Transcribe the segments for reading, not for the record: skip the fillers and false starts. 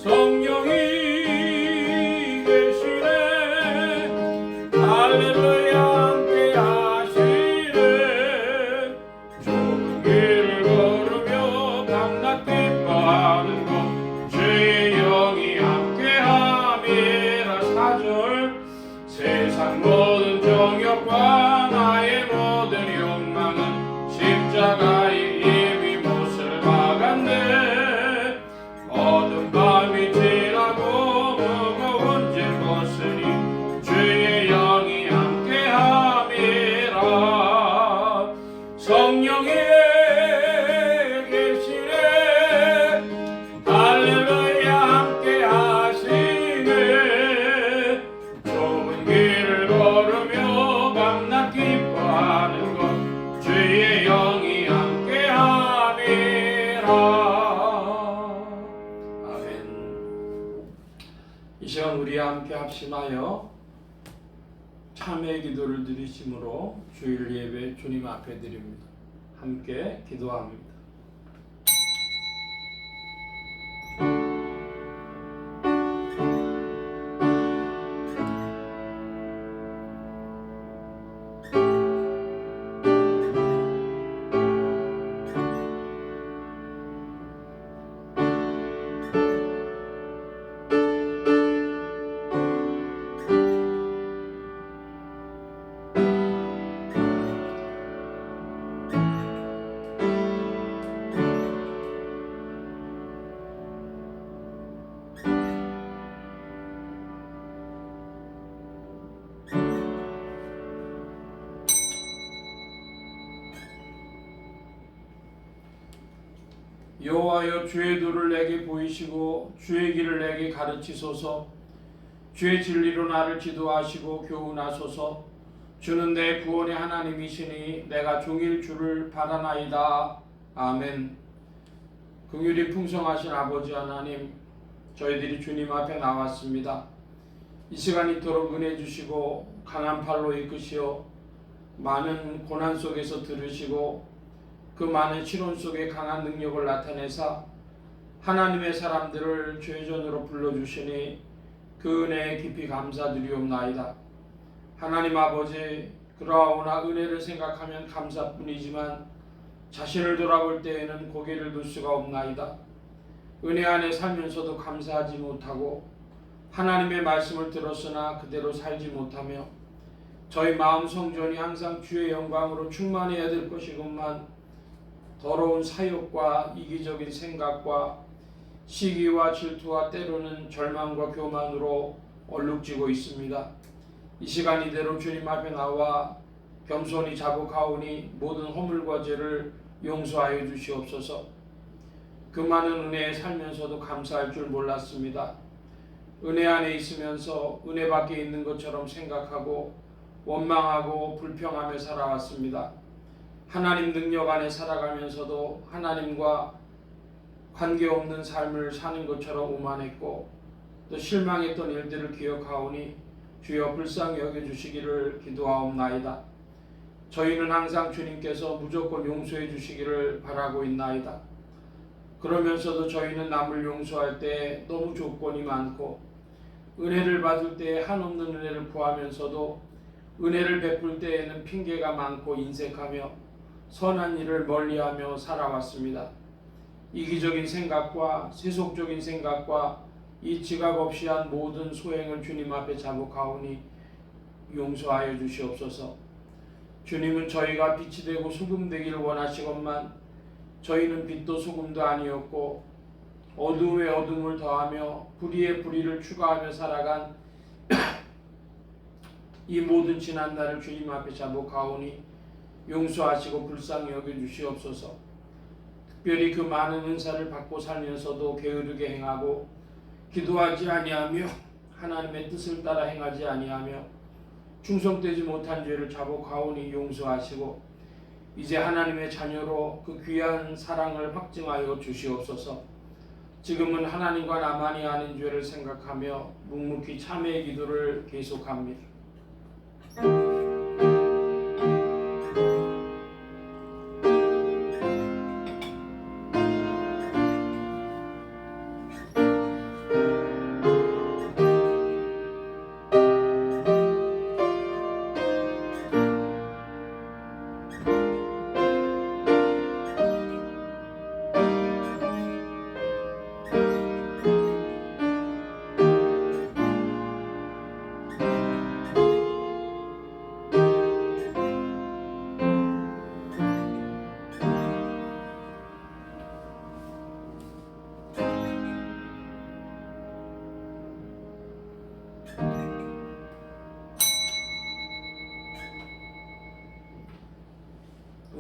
성령이 계시네. 할렐루야 함께 하시네. 좁은 길을 걸으며 밤낮 기뻐하는 것 주의 영이 함께 함이라. 4절 세상 모든 정욕과 나의 모든 욕망은 십자가에 이미 못을 박았네. 어두운 밤이 지나고 무거운 짐 벗으니 주의 영이 함께 함이라. 성령이 계시네. 할렐루야 함께 하시네. 좁은 길을 걸으며 밤낮 기뻐하는 것 주의 영이 함께 함이라. 아멘. 이 시간 우리 함께 합심하여 참회의 기도를 드리심으로 주일 예배 주님 앞에 드립니다. 함께 기도합니다. 여호와여, 주의 도를 내게 보이시고 주의 길을 내게 가르치소서. 주의 진리로 나를 지도하시고 교훈하소서. 주는 내 구원의 하나님이시니 내가 종일 주를 바라나이다. 아멘. 긍휼이 풍성하신 아버지 하나님, 저희들이 주님 앞에 나왔습니다. 이 시간 이토록 은혜 주시고 강한 팔로 이끄시어 많은 고난 속에서 들으시고 그 많은 시련 속에 강한 능력을 나타내사 하나님의 사람들을 죄전으로 불러주시니 그 은혜에 깊이 감사드리옵나이다. 하나님 아버지, 그러하오나 은혜를 생각하면 감사뿐이지만 자신을 돌아볼 때에는 고개를 들 수가 없나이다. 은혜 안에 살면서도 감사하지 못하고 하나님의 말씀을 들었으나 그대로 살지 못하며 저희 마음 성전이 항상 주의 영광으로 충만해야 될 것이건만 더러운 사욕과 이기적인 생각과 시기와 질투와 때로는 절망과 교만으로 얼룩지고 있습니다. 이 시간 이대로 주님 앞에 나와 겸손히 자복하오니 모든 허물과 죄를 용서하여 주시옵소서. 그 많은 은혜에 살면서도 감사할 줄 몰랐습니다. 은혜 안에 있으면서 은혜 밖에 있는 것처럼 생각하고 원망하고 불평하며 살아왔습니다. 하나님 능력 안에 살아가면서도 하나님과 관계없는 삶을 사는 것처럼 오만했고 또 실망했던 일들을 기억하오니 주여 불쌍히 여겨주시기를 기도하옵나이다. 저희는 항상 주님께서 무조건 용서해 주시기를 바라고 있나이다. 그러면서도 저희는 남을 용서할 때 너무 조건이 많고 은혜를 받을 때 한없는 은혜를 구하면서도 은혜를 베풀 때에는 핑계가 많고 인색하며 선한 일을 멀리하며 살아왔습니다. 이기적인 생각과 세속적인 생각과 이 지각 없이 한 모든 소행을 주님 앞에 자복하오니 용서하여 주시옵소서. 주님은 저희가 빛이 되고 소금 되기를 원하시건만 저희는 빛도 소금도 아니었고 어둠에 어둠을 더하며 불의에 불의를 추가하며 살아간 이 모든 지난 날을 주님 앞에 자복하오니 용서하시고 불쌍히 여겨주시옵소서. 특별히 그 많은 은사를 받고 살면서도 게으르게 행하고 기도하지 아니하며 하나님의 뜻을 따라 행하지 아니하며 충성되지 못한 죄를 자복하오니 용서하시고 이제 하나님의 자녀로 그 귀한 사랑을 확증하여 주시옵소서. 지금은 하나님과 나만이 아는 죄를 생각하며 묵묵히 참회의 기도를 계속합니다.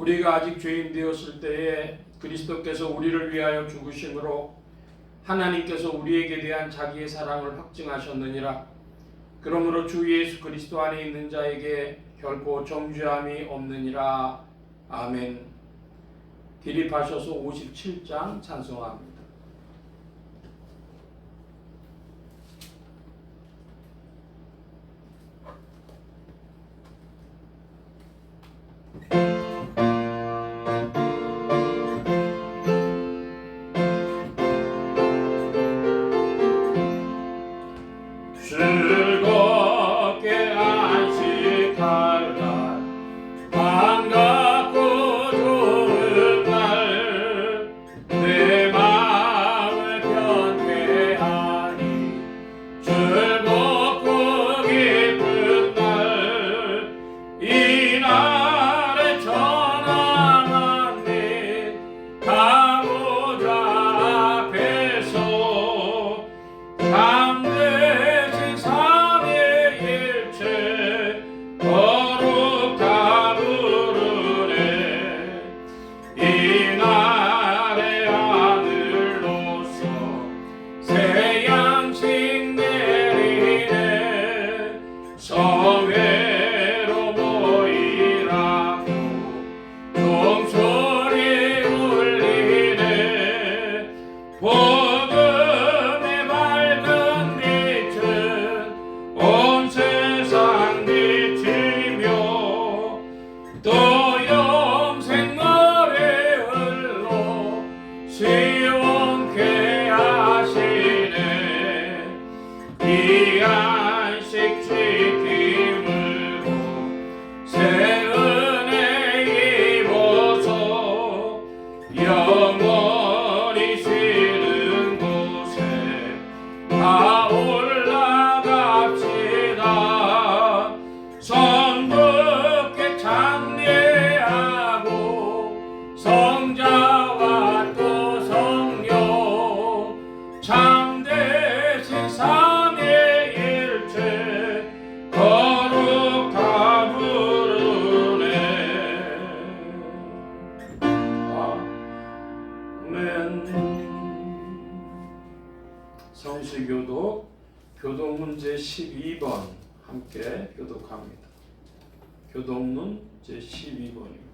우리가 아직 죄인 되었을 때에 그리스도께서 우리를 위하여 죽으심으로 하나님께서 우리에게 대한 자기의 사랑을 확증하셨느니라. 그러므로 주 예수 그리스도 안에 있는 자에게 결코 정죄함이 없느니라. 아멘. 기립하셔서 57장 찬송합니다. 즐겁게 안식할 날 반갑고 좋은 날 내 마음을 편케하니 즐겁고 기쁜 날 이 날에 전함하니 가보자 앞에서 참되신 삼위일체 거룩다 부르네. 이 날의 아들로서 새 양식 내리네. 성회로 모이라고 종소리 울리네. 복음의 밝은 빛은 온 세상 비치며 또 영생 노래 흘러 시원케 하시네. 이 안식 지킴으로 새 은혜 입어서 영원히 쉬는 곳에 다 올라갑시다. 성부께 찬례하고 성자와 또 성령 참되신 삼위일체 거룩다 부르네. 아멘. 성시교독 교독문 제12번 함께 교독합니다. 교독문 제12번입니다.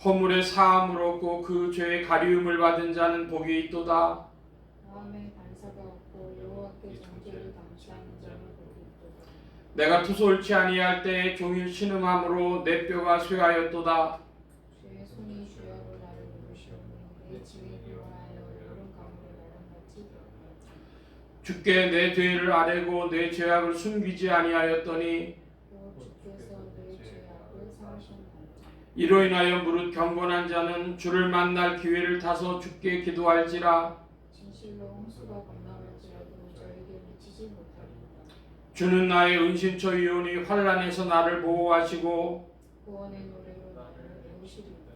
허물의 사함을 얻고 그 죄의 가리움을 받은 자는 복이 있도다. 마음에 반사가 없고 여호와께 정죄를 감시하는 자는 복이 있도다. 내가 투소 옳지 아니할 때에 종일 신음함으로 내 뼈가 쇠하였도다. 주의 손이 주야로 나를 부르시오니 내 지위를 원하여 여름 가물에 나랑같이 되었다. 주께 내 죄를 아뢰고 내 죄악을 숨기지 아니하였더니 또 주께서 내 죄악을 삼으셨나이다. 이로 인하여 무릇 경건한 자는 주를 만날 기회를 타서 주께 기도할지라. 진실로 홍수가 건너갈지라도 저에게 미치지 못하리이다. 주는 나의 은신처 이오니 환난에서 나를 보호하시고 구원의 노래로 나를 외우시리이다.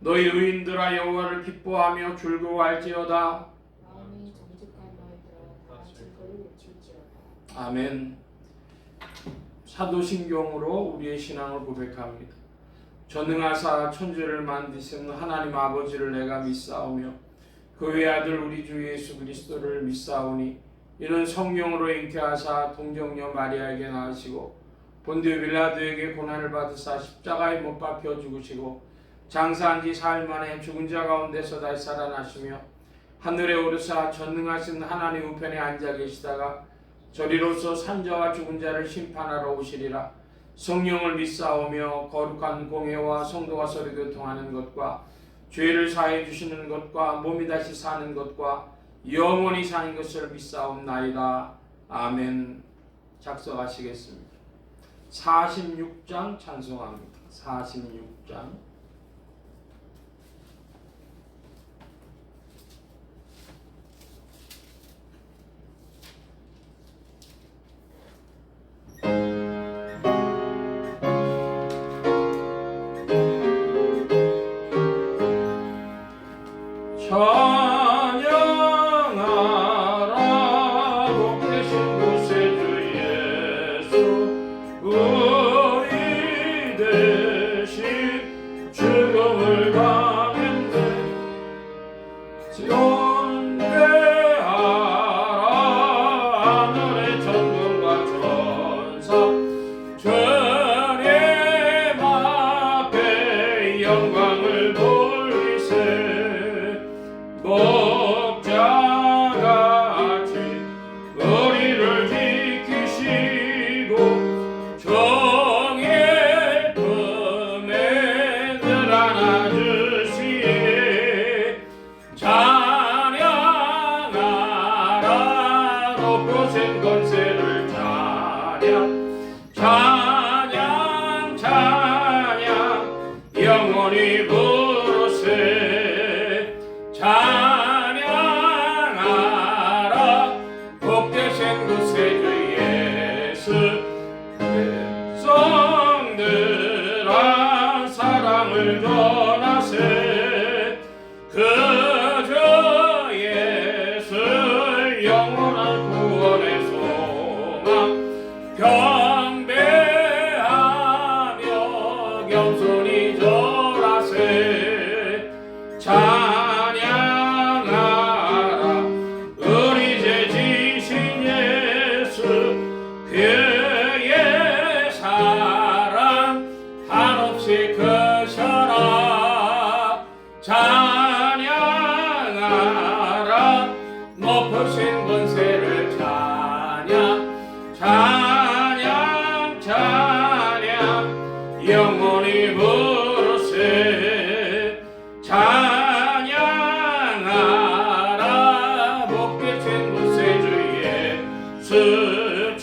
너희 의인들아 여호와를 기뻐하며 즐거워할지어다. 마음이 정직한 너희들아 다 증거를 외칠지어다. 아멘. 사도신경으로 우리의 신앙을 고백합니다. 전능하사 천지를 만드신 하나님 아버지를 내가 믿사오며 그 외아들 우리 주 예수 그리스도를 믿사오니 이는 성령으로 잉태하사 동정녀 마리아에게 낳으시고 본디오 빌라도에게 고난을 받으사 십자가에 못 박혀 죽으시고 장사한 지 사흘 만에 죽은 자 가운데서 다시 살아나시며 하늘에 오르사 전능하신 하나님 우편에 앉아 계시다가 저리로서 산자와 죽은 자를 심판하러 오시리라. 성령을 믿사오며 거룩한 공회와 성도가 서로 교통하는 것과 죄를 사해 주시는 것과 몸이 다시 사는 것과 영원히 사는 것을 믿사옵나이다. 아멘. 작성하시겠습니다. 46장 찬송합니다. 46장. 찬양하라 높으신 곳에 주 예수 우리 존대하라 하늘의 천군과 천사 주님 앞에 영광을 돌리세 목자같이 우리를 지키시고 종일 품에 늘 안아주시에 찬양하라 높으신 권세를 찬양 영원히 부르세 찬양하라 복되신 구세주 예수 백성들아 사랑을 전하세 그저 예수 영원한 구원의 소망 경배하며 겸손히 절하세 찬양하라 우리 죄 지신 예수 그의 사랑 한없이 크셔라 찬양하라 높으신 권세를 찬양 영원히 부르세 찬양하라 복되신 구세주 예수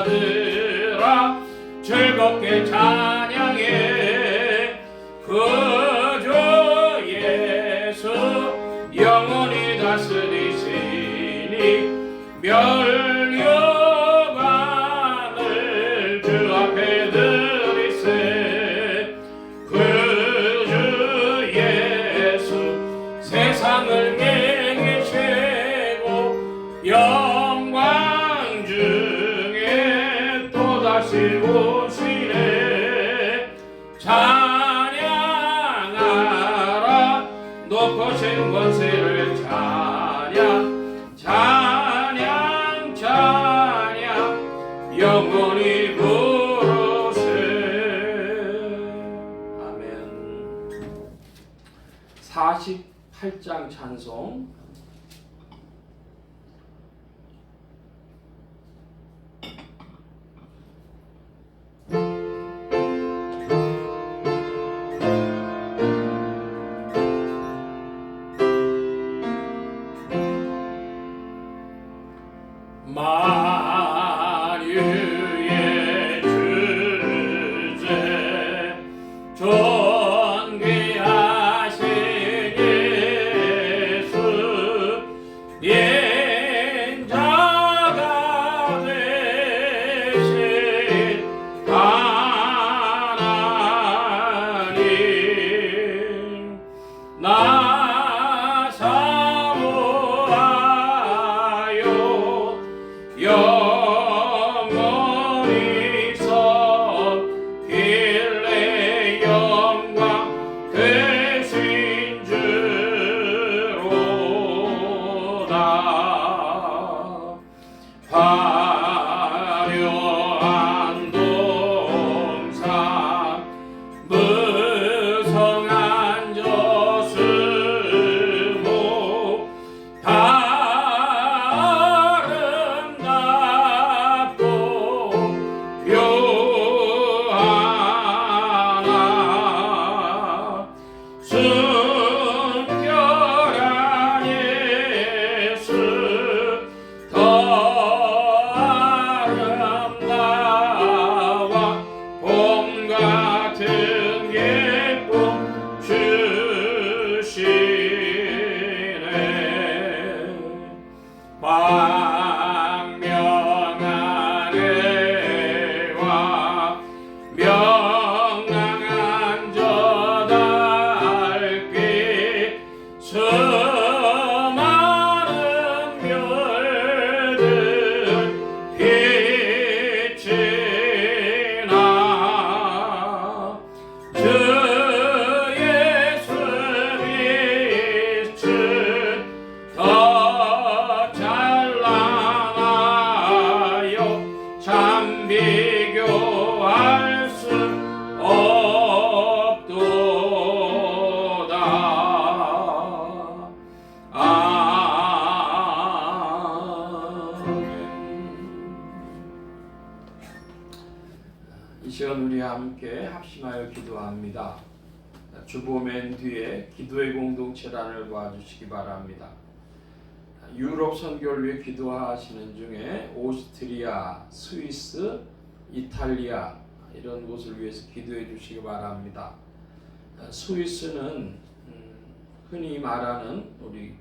천사들아 즐겁게 찬양해 그저 예수 영원히 다스리시니 멸류관을 주 앞에 드리세 그주 예수 세상을 맹이시고 영광 중에 또다시 오시네 찬양하라 높으신 권세를 찬양 영원히 부르세 아멘. 48장 찬송. 만유의 주제 존귀하신 예수 합심하여 기도합니다. 주보 맨 뒤에 기도의 공동체란을 봐주시기 바랍니다. 유럽 선교를 위해 기도하시는 중에 오스트리아, 스위스, 이탈리아 이런 곳을 위해서 기도해 주시기 바랍니다. 스위스는 흔히 말하는 우리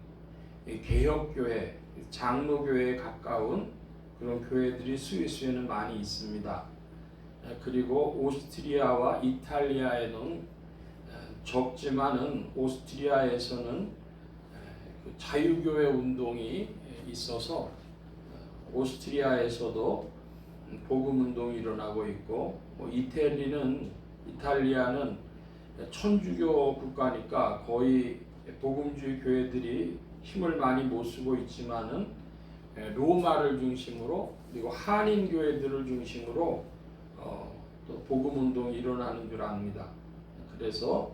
개혁교회, 장로교회에 가까운 그런 교회들이 스위스에는 많이 있습니다. 그리고 오스트리아와 이탈리아에는 적지만은 오스트리아에서는 자유교회 운동이 있어서 오스트리아에서도 복음 운동이 일어나고 있고, 이탈리아는 천주교 국가니까 거의 복음주의 교회들이 힘을 많이 못 쓰고 있지만은 로마를 중심으로 그리고 한인 교회들을 중심으로 또 복음 운동이 일어나는 줄 압니다. 그래서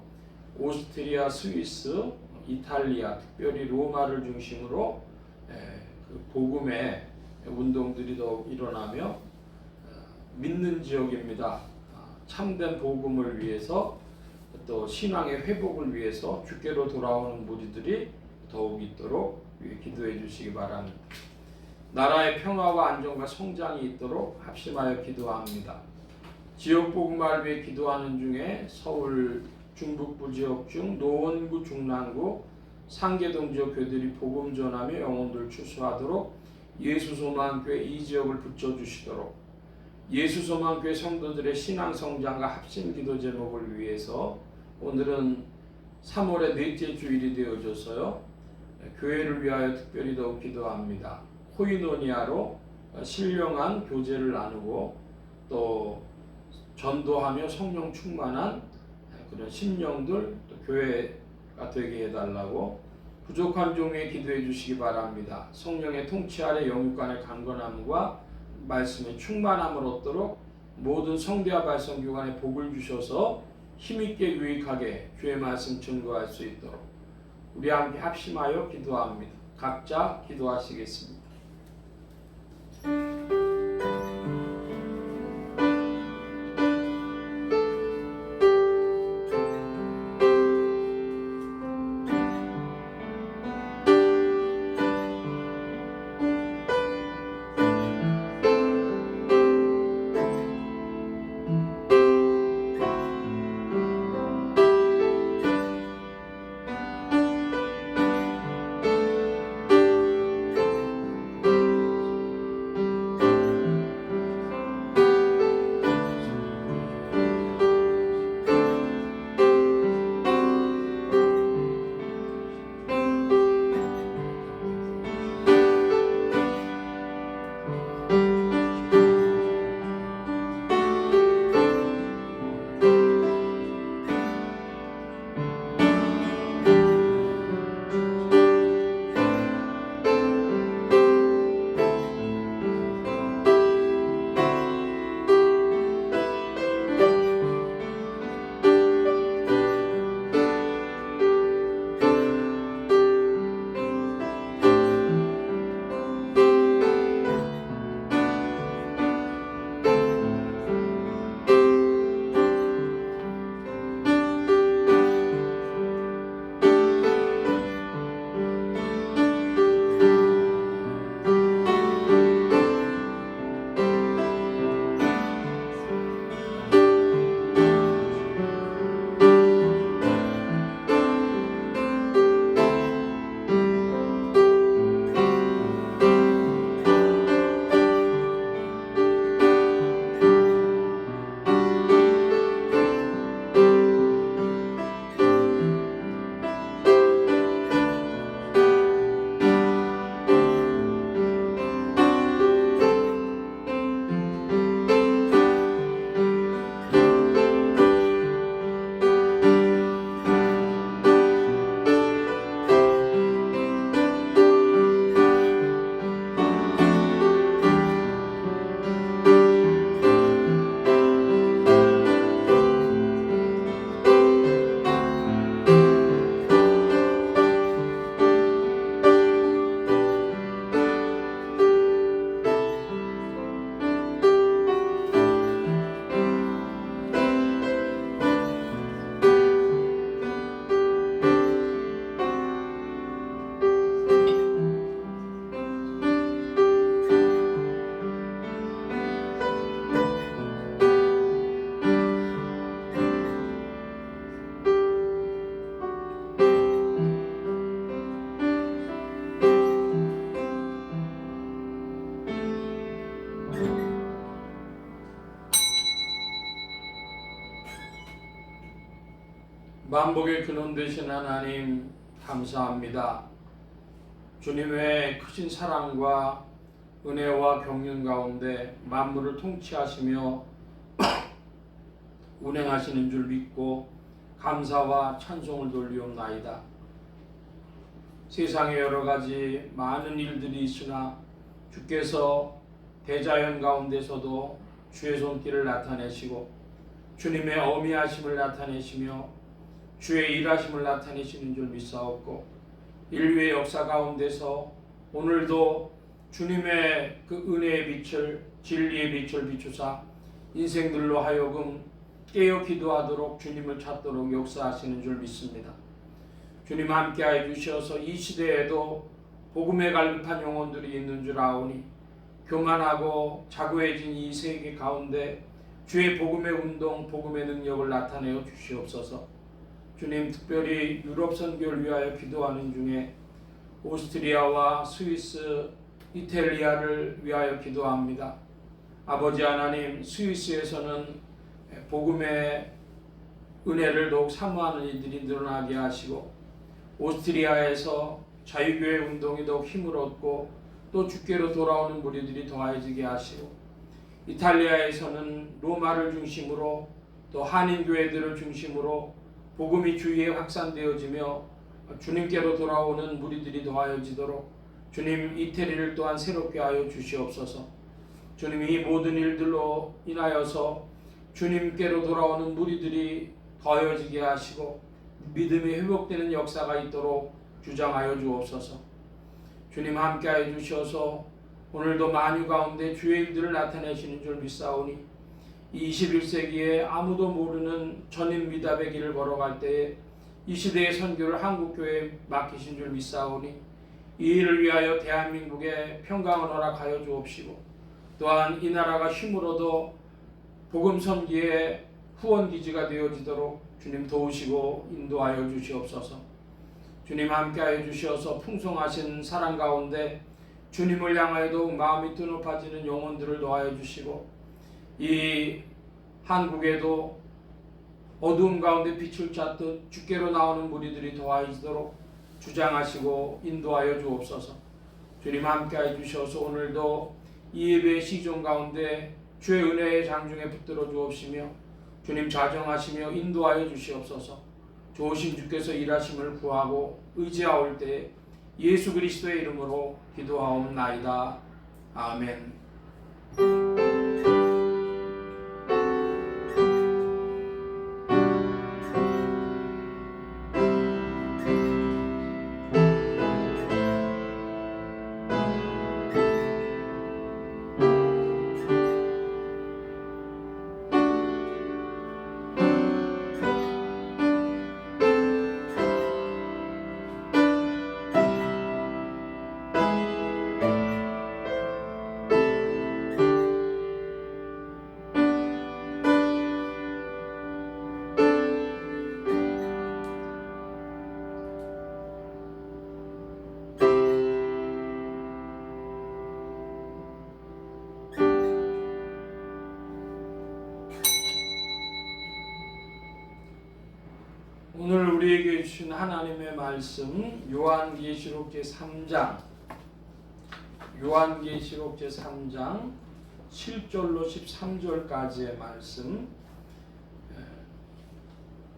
오스트리아, 스위스, 이탈리아, 특별히 로마를 중심으로 그 복음의 운동들이 더욱 일어나며 믿는 지역입니다. 참된 복음을 위해서 또 신앙의 회복을 위해서 주께로 돌아오는 무리들이 더욱 있도록 기도해 주시기 바랍니다. 나라의 평화와 안정과 성장이 있도록 합심하여 기도합니다. 지역 복음화를 위해 기도하는 중에 서울 중북부 지역 중 노원구, 중랑구, 상계동 지역 교회들이 복음 전하며 영혼들 추수하도록 예수소망교회 이 지역을 붙여주시도록 예수소망교회 성도들의 신앙 성장과 합심 기도 제목을 위해서 오늘은 3월의 넷째 주일이 되어져서요. 교회를 위하여 특별히 더욱 기도합니다. 코이노니아로 신령한 교제를 나누고 또 전도하며 성령 충만한 그런 심령들 또 교회가 되게 해달라고 부족한 종에 기도해 주시기 바랍니다. 성령의 통치 아래 영육간의 강건함과 말씀의 충만함을 얻도록 모든 성대와 발성교관에 복을 주셔서 힘있게 유익하게 주의 말씀 증거할 수 있도록 우리 함께 합심하여 기도합니다. 각자 기도하시겠습니다. 만복의 근원 되신 하나님 감사합니다. 주님의 크신 사랑과 은혜와 경륜 가운데 만물을 통치하시며 운행하시는 줄 믿고 감사와 찬송을 돌리옵나이다. 세상에 여러 가지 많은 일들이 있으나 주께서 대자연 가운데서도 주의 손길을 나타내시고 주님의 어미하심을 나타내시며 주의 일하심을 나타내시는 줄 믿사옵고 인류의 역사 가운데서 오늘도 주님의 그 은혜의 빛을 진리의 빛을 비추사 인생들로 하여금 깨어 기도하도록 주님을 찾도록 역사하시는 줄 믿습니다. 주님 함께하여 주셔서 이 시대에도 복음에 갈급한 영혼들이 있는 줄 아오니 교만하고 자고해진 이 세계 가운데 주의 복음의 운동, 복음의 능력을 나타내어 주시옵소서. 주님 특별히 유럽 선교를 위하여 기도하는 중에 오스트리아와 스위스, 이탈리아를 위하여 기도합니다. 아버지 하나님, 스위스에서는 복음의 은혜를 더욱 사모하는 이들이 늘어나게 하시고 오스트리아에서 자유교회 운동이 더욱 힘을 얻고 또 주께로 돌아오는 무리들이 더해지게 하시고 이탈리아에서는 로마를 중심으로 또 한인교회들을 중심으로 복음이 주위에 확산되어지며 주님께로 돌아오는 무리들이 더하여지도록 주님 이태리를 또한 새롭게 하여 주시옵소서. 주님 이 모든 일들로 인하여서 주님께로 돌아오는 무리들이 더하여지게 하시고 믿음이 회복되는 역사가 있도록 주장하여 주옵소서. 주님 함께하여 주셔서 오늘도 만유 가운데 주의 일들을 나타내시는 줄 믿사오니 21세기에 아무도 모르는 전임 미답의 길을 걸어갈 때에 이 시대의 선교를 한국교회에 맡기신 줄 믿사오니 이 일을 위하여 대한민국에 평강을 허락하여 주옵시고 또한 이 나라가 힘으로도 복음 선기의 후원기지가 되어지도록 주님 도우시고 인도하여 주시옵소서. 주님 함께하여 주셔서 풍성하신 사랑 가운데 주님을 향하여도 마음이 뜨높아지는 영혼들을 도하여 주시고 이 한국에도 어두움 가운데 빛을 찾듯 주께로 나오는 무리들이 더하여지도록 주장하시고 인도하여 주옵소서. 주님 함께하여 주셔서 오늘도 이 예배의 시종 가운데 주의 은혜의 장중에 붙들어 주옵시며 주님 자정하시며 인도하여 주시옵소서. 좋으신 주께서 일하심을 구하고 의지하올 때 예수 그리스도의 이름으로 기도하옵나이다. 아멘. 오늘 우리에게 주신 하나님의 말씀 요한계시록 제3장 7절로 13절까지의 말씀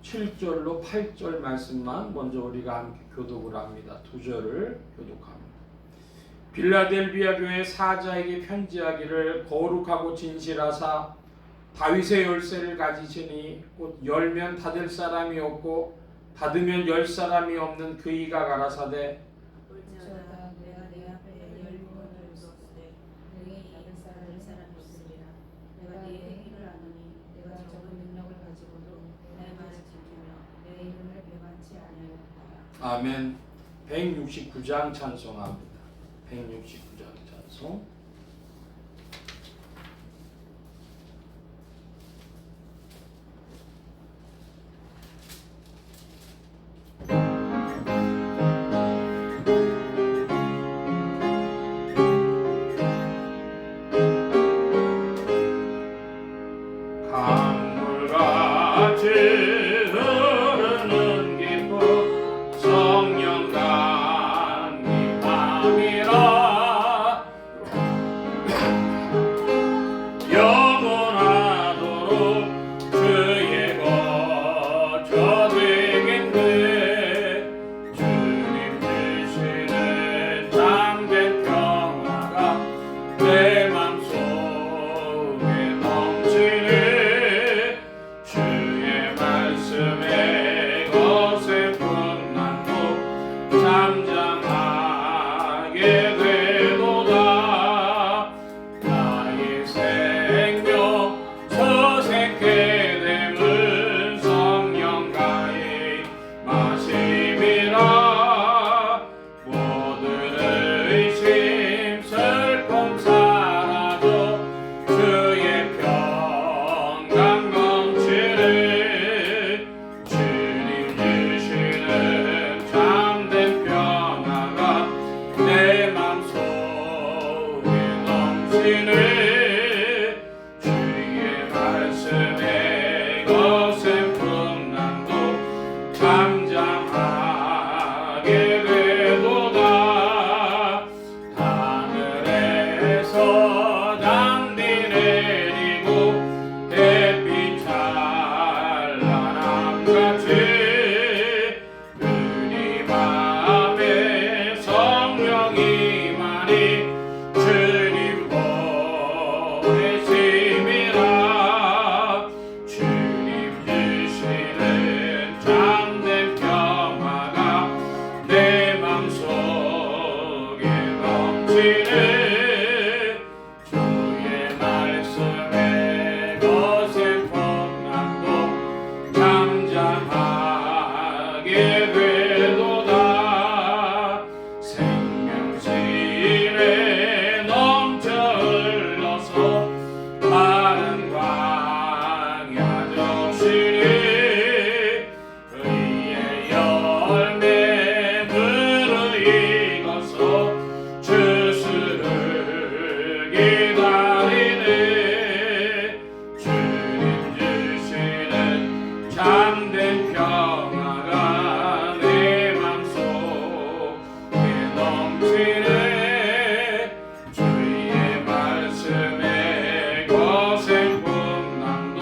7절로 8절 말씀만 먼저 우리가 함께 교독을 합니다. 두 절을 교독합니다. 빌라델비아 교회 사자에게 편지하기를 거룩하고 진실하사 다윗의 열쇠를 가지시니 곧 열면 닫을 사람이 없고 닫으면 열 사람이 없는 그이가 가라사대 볼지어다 내가 내 앞에 열문을 두었으되 능히 닫을 사람이 없으리라. 내가 네 행위를 아노니 내가 적은 능력을 가지고도 내 말을 지키며 내 이름을 배반치 아니하였다. 아멘. 169장 찬송합니다. 169장 찬송. 강물같이 흐르는 잠잠하게 되도다. 나의 생명 서색게 됨은 성령과의 마심이라. 모든 의심 슬픔 사라져 주의 평강 넘치네. 주님 주시는 참된 평화가 내 맘속에 넘치네. 주의 말씀에 거센 풍랑도 잠잠하게 되도다. 하늘에서 단비 내리고 햇빛 찬란함같이 우리 맘에 성령이 많이 주님 보내심이라. 주님 주시는 참된 평화가 내 맘속에 넘치네. 주의 말씀에 거센 풍랑도 잠잠하게 되도다. 생명심에 넘쳐 흘러서 마른 광야 적시니. 의의 열매 무르익어서 주수를 기다리네. 주님 주시는 참된 평화가 내 맘속에 넘치네. 주의 말씀에 거센 풍랑도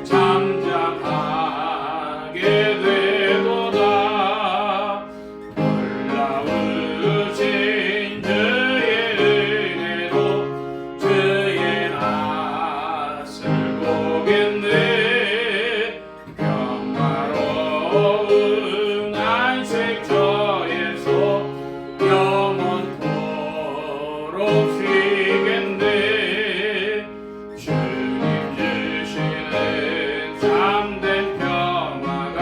잠잠하게 되도다. 놀라우신 주의 은혜로 주의 낯을 보겠네. 평화로운 안식처에서 영원토록 쉬겠네. 주님 주시는 참된 평화가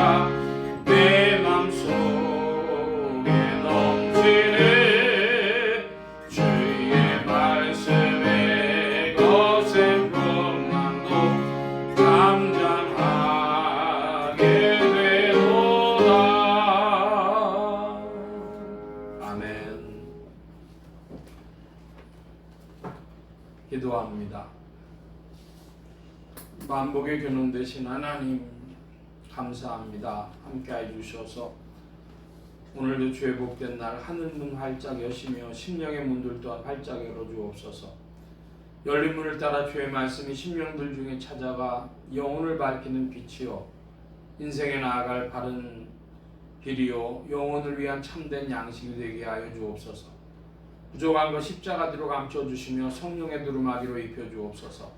내 맘속에 넘치네. 주의 말씀에 거센 풍랑도 잠잠하게 되도다. 아멘. 기도합니다. 만복의 근원 되신 하나님 감사합니다. 함께해 주셔서 오늘도 주의 복된 날 하늘문 활짝 여시며 심령의 문들 또한 활짝 열어주옵소서. 열린 문을 따라 주의 말씀이 심령들 중에 찾아가 영혼을 밝히는 빛이요 인생에 나아갈 바른 길이요 영혼을 위한 참된 양식이 되게 하여 주옵소서. 부족한 것 십자가 뒤로 감춰주시며 성령의 두루마기로 입혀주옵소서.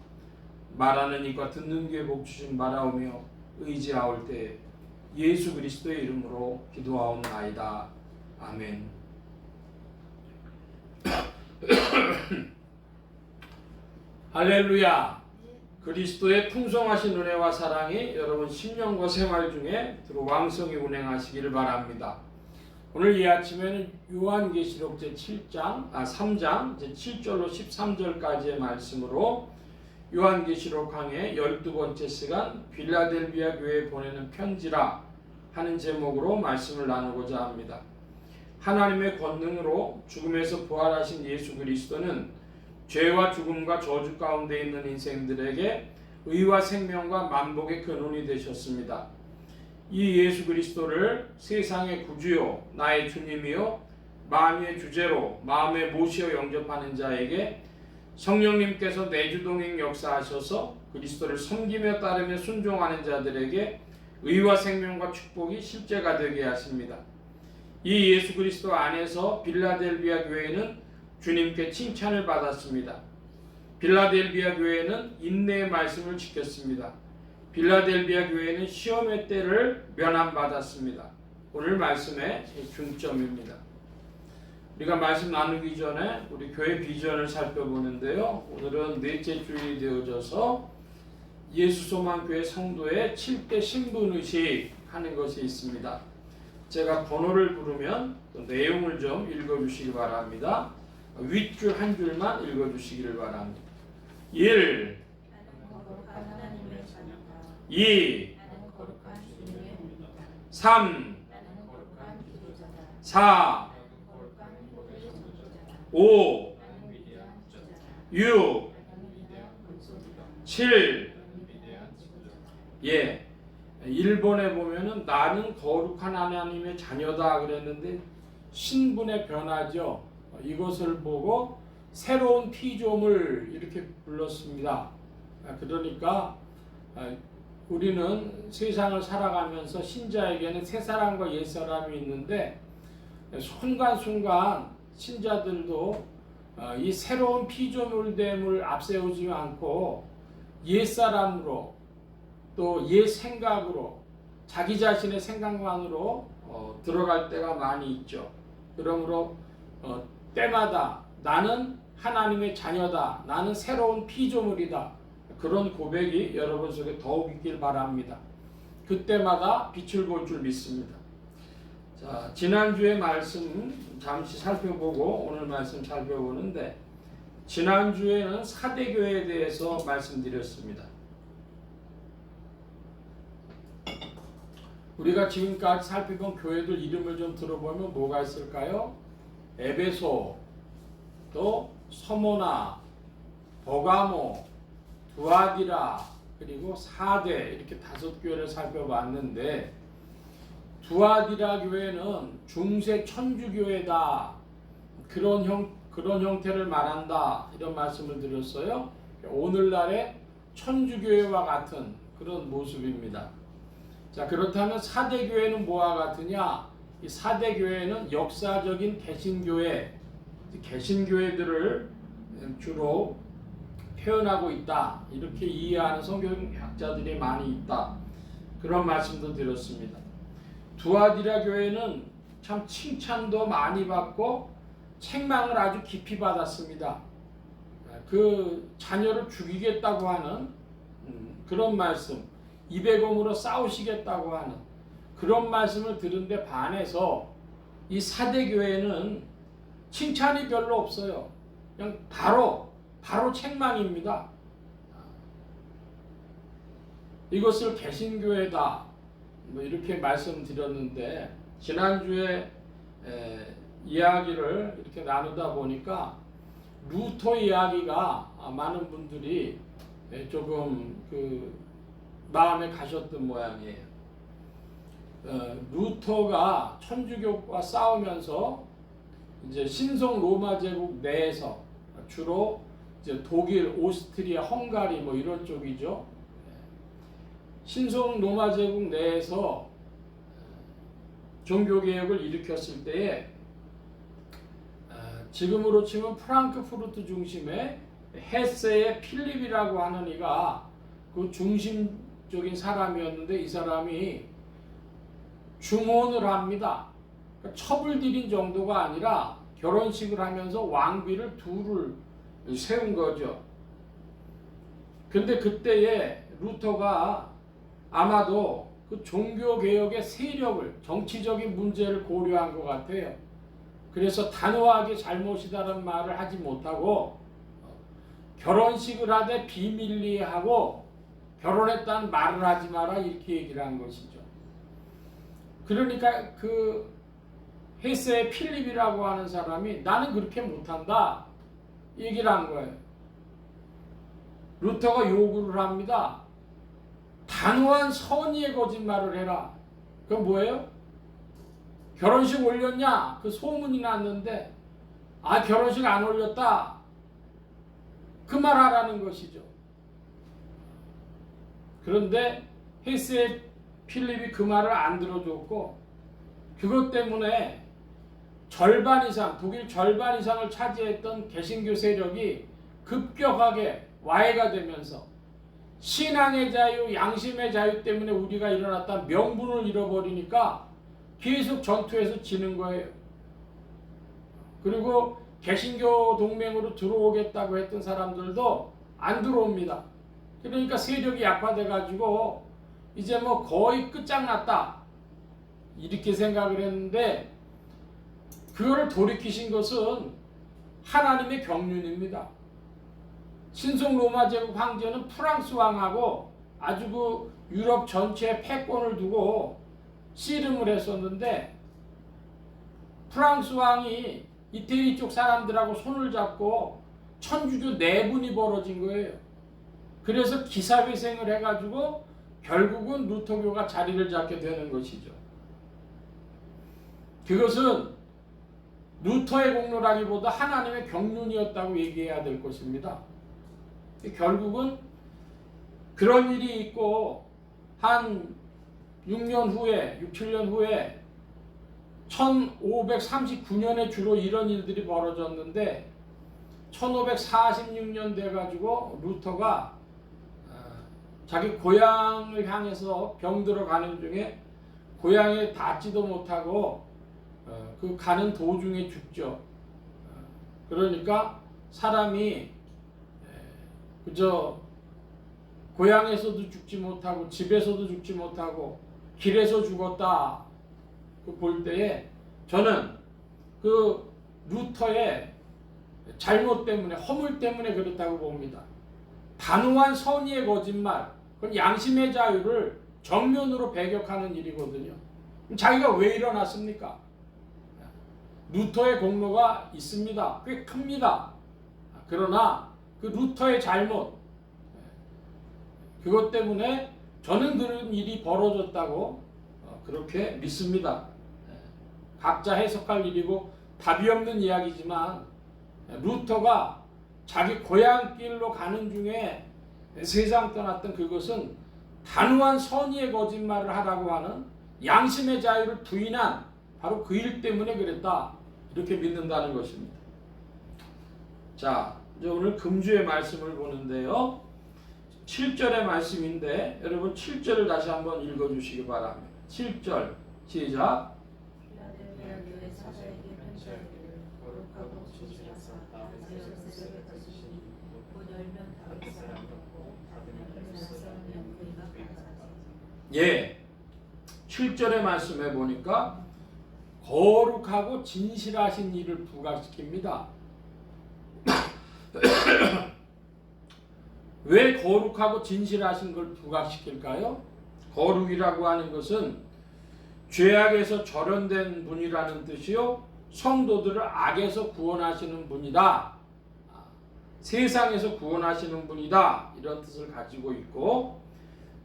말하는 입과 듣는 귀에 복 주신 바라오며 의지하올 때 예수 그리스도의 이름으로 기도하옵나이다. 아멘. 할렐루야. 그리스도의 풍성하신 은혜와 사랑이 여러분 심령과 생활 중에 왕성히 운행하시기를 바랍니다. 오늘 이 아침에는 요한계시록 제3장 제7절로 13절까지의 말씀으로 요한계시록 강의 12번째 시간 빌라델비아 교회에 보내는 편지라 하는 제목으로 말씀을 나누고자 합니다. 하나님의 권능으로 죽음에서 부활하신 예수 그리스도는 죄와 죽음과 저주 가운데 있는 인생들에게 의와 생명과 만복의 근원이 되셨습니다. 이 예수 그리스도를 세상의 구주요 나의 주님이요 만유의 주제로 마음에 모시어 영접하는 자에게 성령님께서 내주동행 역사하셔서 그리스도를 섬기며 따르며 순종하는 자들에게 의와 생명과 축복이 실제가 되게 하십니다. 이 예수 그리스도 안에서 빌라델비아 교회는 주님께 칭찬을 받았습니다. 빌라델비아 교회는 인내의 말씀을 지켰습니다. 빌라델비아 교회는 시험의 때를 면함받았습니다. 오늘 말씀의 중점입니다. 우리가 말씀 나누기 전에 우리 교회 비전을 살펴보는데요. 오늘은 넷째 주일이 되어져서 예수소망교회 성도의 7대 신분의식 하는 것이 있습니다. 제가 번호를 부르면 그 내용을 좀 읽어주시기 바랍니다. 윗줄 한 줄만 읽어주시기를 바랍니다. 1, 나는 거룩한 하나님의 자녀다. 2, 나는 거룩한 주님의 몸이다. 3, 나는 거룩한 기도자다. 4, 나는 거룩한 교회의 전도자다. 5, 나는 위대한 주자다. 6, 나는 위대한 본소리다. 7. 나는 위대한 지도자다. 예, 1번에 보면은 나는 거룩한 하나님의 자녀다 그랬는데 신분의 변화죠. 이것을 보고 새로운 피조물 이렇게 불렀습니다. 그러니까 우리는 세상을 살아가면서 신자에게는 새 사람과 옛 사람이 있는데 순간순간 신자들도 이 새로운 피조물됨을 앞세우지 않고 옛 사람으로 또 옛 생각으로 자기 자신의 생각만으로 들어갈 때가 많이 있죠. 그러므로 때마다 나는 하나님의 자녀다. 나는 새로운 피조물이다. 그런 고백이 여러분 속에 더욱 있길 바랍니다. 그때마다 빛을 볼 줄 믿습니다. 자, 지난주의 말씀 잠시 살펴보고 오늘 말씀 살펴보는데 지난주에는 사대교회에 대해서 말씀드렸습니다. 우리가 지금까지 살펴본 교회들 이름을 좀 들어보면 뭐가 있을까요? 에베소, 또 서모나, 버가모, 두아디라, 그리고 사대 이렇게 5교회를 살펴봤는데 두아디라 교회는 중세 천주교회다. 그런 형태를 말한다. 이런 말씀을 드렸어요. 오늘날의 천주교회와 같은 그런 모습입니다. 자, 그렇다면 사대교회는 뭐와 같으냐? 이 사대교회는 역사적인 개신교회들을 주로 표현하고 있다. 이렇게 이해하는 성경학자들이 많이 있다. 그런 말씀도 드렸습니다. 두아디라 교회는 참 칭찬도 많이 받고 책망을 아주 깊이 받았습니다. 그 자녀를 죽이겠다고 하는 그런 말씀, 이백음으로 싸우시겠다고 하는 그런 말씀을 들은데 반해서 이 사대교회는 칭찬이 별로 없어요. 그냥 바로 책망입니다. 이것을 개신교회다 뭐 이렇게 말씀드렸는데 지난주에 이야기를 이렇게 나누다 보니까 루터 이야기가 많은 분들이 조금 마음에 가셨던 모양이에요. 루터가 천주교와 싸우면서 이제 신성 로마 제국 내에서 주로 이제 독일, 오스트리아, 헝가리 뭐 이런 쪽이죠. 신성 로마 제국 내에서 종교 개혁을 일으켰을 때에 지금으로 치면 프랑크푸르트 중심의 헤세의 필립이라고 하는 이가 그 중심적인 사람이었는데 이 사람이 중혼을 합니다. 그러니까 첩을 들인 정도가 아니라 결혼식을 하면서 왕비를 둘을 세운 거죠. 근데 그때에 루터가 아마도 그 종교개혁의 세력을, 정치적인 문제를 고려한 것 같아요. 그래서 단호하게 잘못이다라는 말을 하지 못하고 결혼식을 하되 비밀리에 하고 결혼했다는 말을 하지 마라 이렇게 얘기를 한 것이죠. 그러니까 그 헤세의 필립이라고 하는 사람이 나는 그렇게 못한다 얘기를 한 거예요. 루터가 요구를 합니다. 단호한 선의의 거짓말을 해라. 그건 뭐예요? 결혼식 올렸냐? 그 소문이 났는데 결혼식 안 올렸다. 그 말 하라는 것이죠. 그런데 헤세의 필립이 그 말을 안 들어줬고 그것 때문에 절반 이상, 독일 절반 이상을 차지했던 개신교 세력이 급격하게 와해가 되면서 신앙의 자유, 양심의 자유 때문에 우리가 일어났다 명분을 잃어버리니까 계속 전투에서 지는 거예요. 그리고 개신교 동맹으로 들어오겠다고 했던 사람들도 안 들어옵니다. 그러니까 세력이 약화돼 가지고 이제 뭐 거의 끝장났다 이렇게 생각을 했는데, 그거를 돌이키신 것은 하나님의 경륜입니다. 신성 로마 제국 황제는 프랑스 왕하고 아주 그 유럽 전체에 패권을 두고 씨름을 했었는데, 프랑스 왕이 이태리 쪽 사람들하고 손을 잡고 천주교 내분이 벌어진 거예요. 그래서 기사회생을 해가지고 결국은 루터교가 자리를 잡게 되는 것이죠. 그것은 루터의 공로라기보다 하나님의 경륜이었다고 얘기해야 될 것입니다. 결국은 그런 일이 있고 한 6년 후에 6, 7년 후에 1539년에 주로 이런 일들이 벌어졌는데, 1546년 돼가지고 루터가 자기 고향을 향해서 병들어 가는 중에 고향에 닿지도 못하고 그 가는 도중에 죽죠. 그러니까 사람이 그저 고향에서도 죽지 못하고 집에서도 죽지 못하고 길에서 죽었다 볼 때에, 저는 그 루터의 잘못 때문에, 허물 때문에 그렇다고 봅니다. 단호한 선의의 거짓말, 그건 양심의 자유를 정면으로 배격하는 일이거든요. 자기가 왜 일어났습니까? 루터의 공로가 있습니다. 꽤 큽니다. 그러나 그 루터의 잘못, 그것 때문에 저는 그런 일이 벌어졌다고 그렇게 믿습니다. 각자 해석할 일이고 답이 없는 이야기지만, 루터가 자기 고향길로 가는 중에 세상 떠났던 그것은 단호한 선의의 거짓말을 하라고 하는 양심의 자유를 부인한 바로 그 일 때문에 그랬다, 이렇게 믿는다는 것입니다. 자, 이제 오늘 금주의 말씀을 보는데요, 7절의 말씀인데 여러분 7절을 다시 한번 읽어주시기 바랍니다. 7절 시작. 예, 7절의 말씀에 보니까 거룩하고 진실하신 일을 부각시킵니다. 왜 거룩하고 진실하신 걸 부각시킬까요? 거룩이라고 하는 것은 죄악에서 절연된 분이라는 뜻이요, 성도들을 악에서 구원하시는 분이다, 세상에서 구원하시는 분이다, 이런 뜻을 가지고 있고,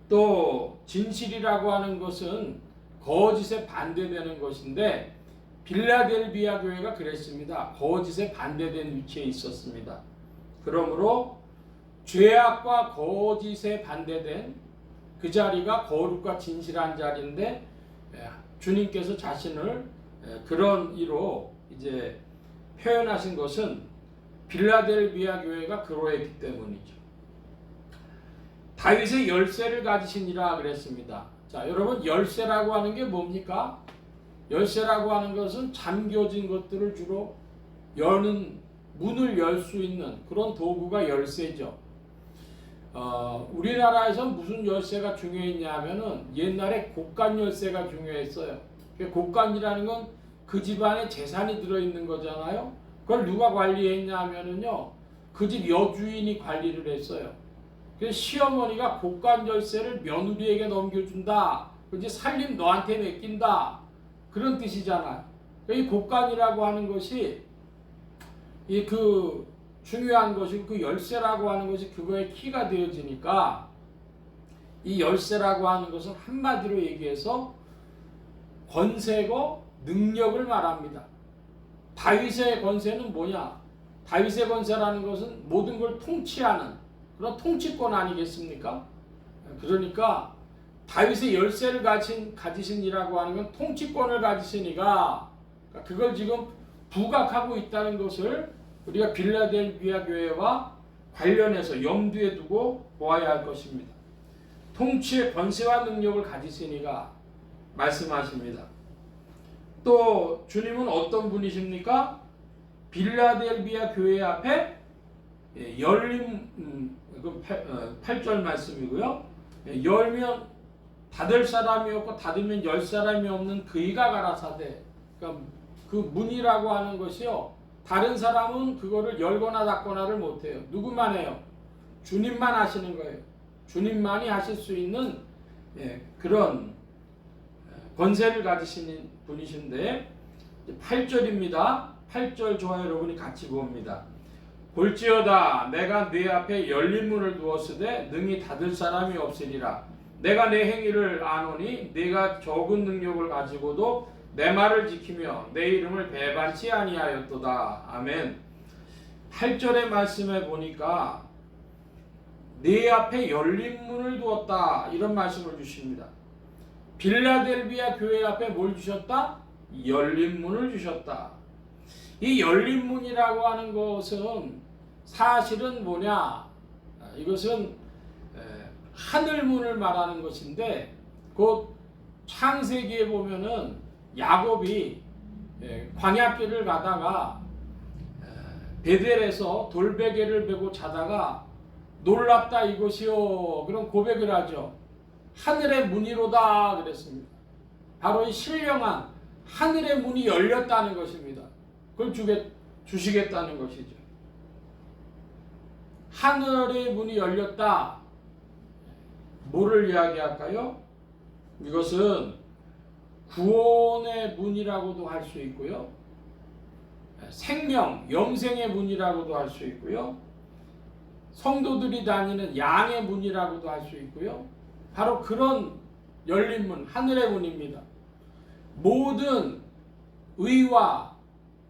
또 진실이라고 하는 것은 거짓에 반대되는 것인데, 빌라델비아 교회가 그랬습니다. 거짓에 반대된 위치에 있었습니다. 그러므로 죄악과 거짓에 반대된 그 자리가 거룩과 진실한 자리인데, 주님께서 자신을 그런 이로 이제 표현하신 것은 빌라델비아 교회가 그러했기 때문이죠. 다윗의 열쇠를 가지시니라 그랬습니다. 자, 여러분, 열쇠라고 하는 게 뭡니까? 열쇠라고 하는 것은 잠겨진 것들을 주로 여는, 문을 열 수 있는 그런 도구가 열쇠죠. 우리나라에서 무슨 열쇠가 중요했냐면은 옛날에 곡간 열쇠가 중요했어요. 곡간이라는 건 그 집안에 재산이 들어있는 거잖아요. 그걸 누가 관리했냐면은요, 그 집 여주인이 관리를 했어요. 그래서 시어머니가 곡간 열쇠를 며느리에게 넘겨준다, 이제 살림 너한테 맡긴다, 그런 뜻이잖아요. 이 곡간이라고 하는 것이 그 중요한 것이고, 그 열쇠라고 하는 것이 그거의 키가 되어지니까, 이 열쇠라고 하는 것은 한마디로 얘기해서 권세고 능력을 말합니다. 다윗의 권세는 뭐냐? 다윗의 권세라는 것은 모든 걸 통치하는 그런 통치권 아니겠습니까? 그러니까 다윗의 열쇠를 가지신이라고 하는 건 통치권을 가지시니까, 그걸 지금 부각하고 있다는 것을 우리가 빌라델비아 교회와 관련해서 염두에 두고 보아야 할 것입니다. 통치의 권세와 능력을 가지시니가 말씀하십니다. 또 주님은 어떤 분이십니까? 빌라델비아 교회 앞에 열림 8절 말씀이고요. 열면 닫을 사람이 없고 닫으면 열 사람이 없는 그이가 가라사대. 그러니까 그 문이라고 하는 것이요. 다른 사람은 그거를 열거나 닫거나를 못해요. 누구만 해요? 주님만 하시는 거예요. 주님만이 하실 수 있는 그런 권세를 가지신 분이신데 8절입니다. 8절 저와 여러분이 같이 봅니다. 볼지어다 내가 네 앞에 열린 문을 두었으되 능히 닫을 사람이 없으리라. 내가 내 행위를 아노니 네가 적은 능력을 가지고도 내 말을 지키며 내 이름을 배반치 아니하였도다. 아멘. 8절의 말씀에 보니까 네 앞에 열린 문을 두었다 이런 말씀을 주십니다. 빌라델비아 교회 앞에 뭘 주셨다? 열린 문을 주셨다. 이 열린 문이라고 하는 것은 사실은 뭐냐? 이것은 하늘 문을 말하는 것인데 곧 창세기에 보면은 야곱이 광야길을 가다가 베델에서 돌베개를 베고 자다가 놀랍다 이것이요. 그런 고백을 하죠. 하늘의 문이로다 그랬습니다. 바로 이 신령한 하늘의 문이 열렸다는 것입니다. 그걸 주시겠다는 것이죠. 하늘의 문이 열렸다. 뭐를 이야기할까요? 이것은 구원의 문이라고도 할 수 있고요. 생명, 영생의 문이라고도 할 수 있고요. 성도들이 다니는 양의 문이라고도 할 수 있고요. 바로 그런 열린 문, 하늘의 문입니다. 모든 의와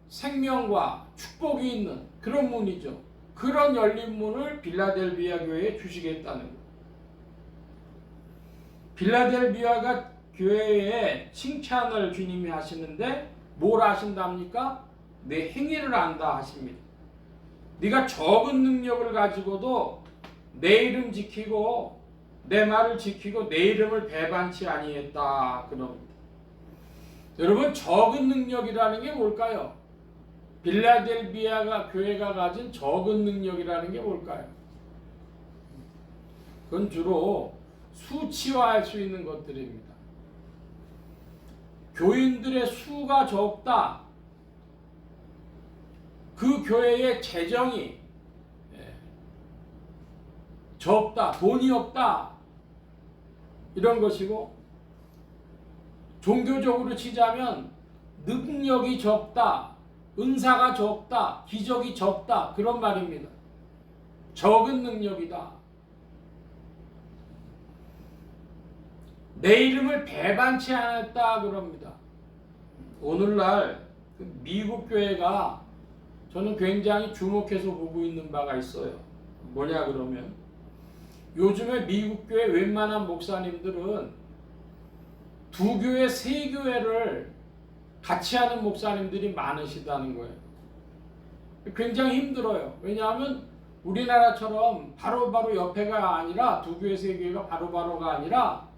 생명과 축복이 있는 그런 문이죠. 그런 열린 문을 빌라델비아 교회에 주시겠다는 것. 빌라델비아가 교회에 칭찬을 주님이 하시는데 뭘 하신답니까? 내 행위를 안다 하십니다. 네가 적은 능력을 가지고도 내 이름 지키고 내 말을 지키고 내 이름을 배반치 아니했다 그럽니다. 여러분 적은 능력이라는 게 뭘까요? 빌라델비아가 교회가 가진 적은 능력이라는 게 뭘까요? 그건 주로 수치화할 수 있는 것들입니다. 교인들의 수가 적다. 그 교회의 재정이 적다. 돈이 없다. 이런 것이고 종교적으로 치자면 능력이 적다. 은사가 적다. 기적이 적다. 그런 말입니다. 적은 능력이다. 내 이름을 배반치 않았다 그럽니다. 오늘날 미국 교회가 저는 굉장히 주목해서 보고 있는 바가 있어요. 뭐냐 그러면 요즘에 미국 교회 웬만한 목사님들은 두 교회, 세 교회를 같이 하는 목사님들이 많으시다는 거예요. 굉장히 힘들어요. 왜냐하면 우리나라처럼 바로바로 옆에가 아니라 두 교회, 세 교회가 바로바로가 아니라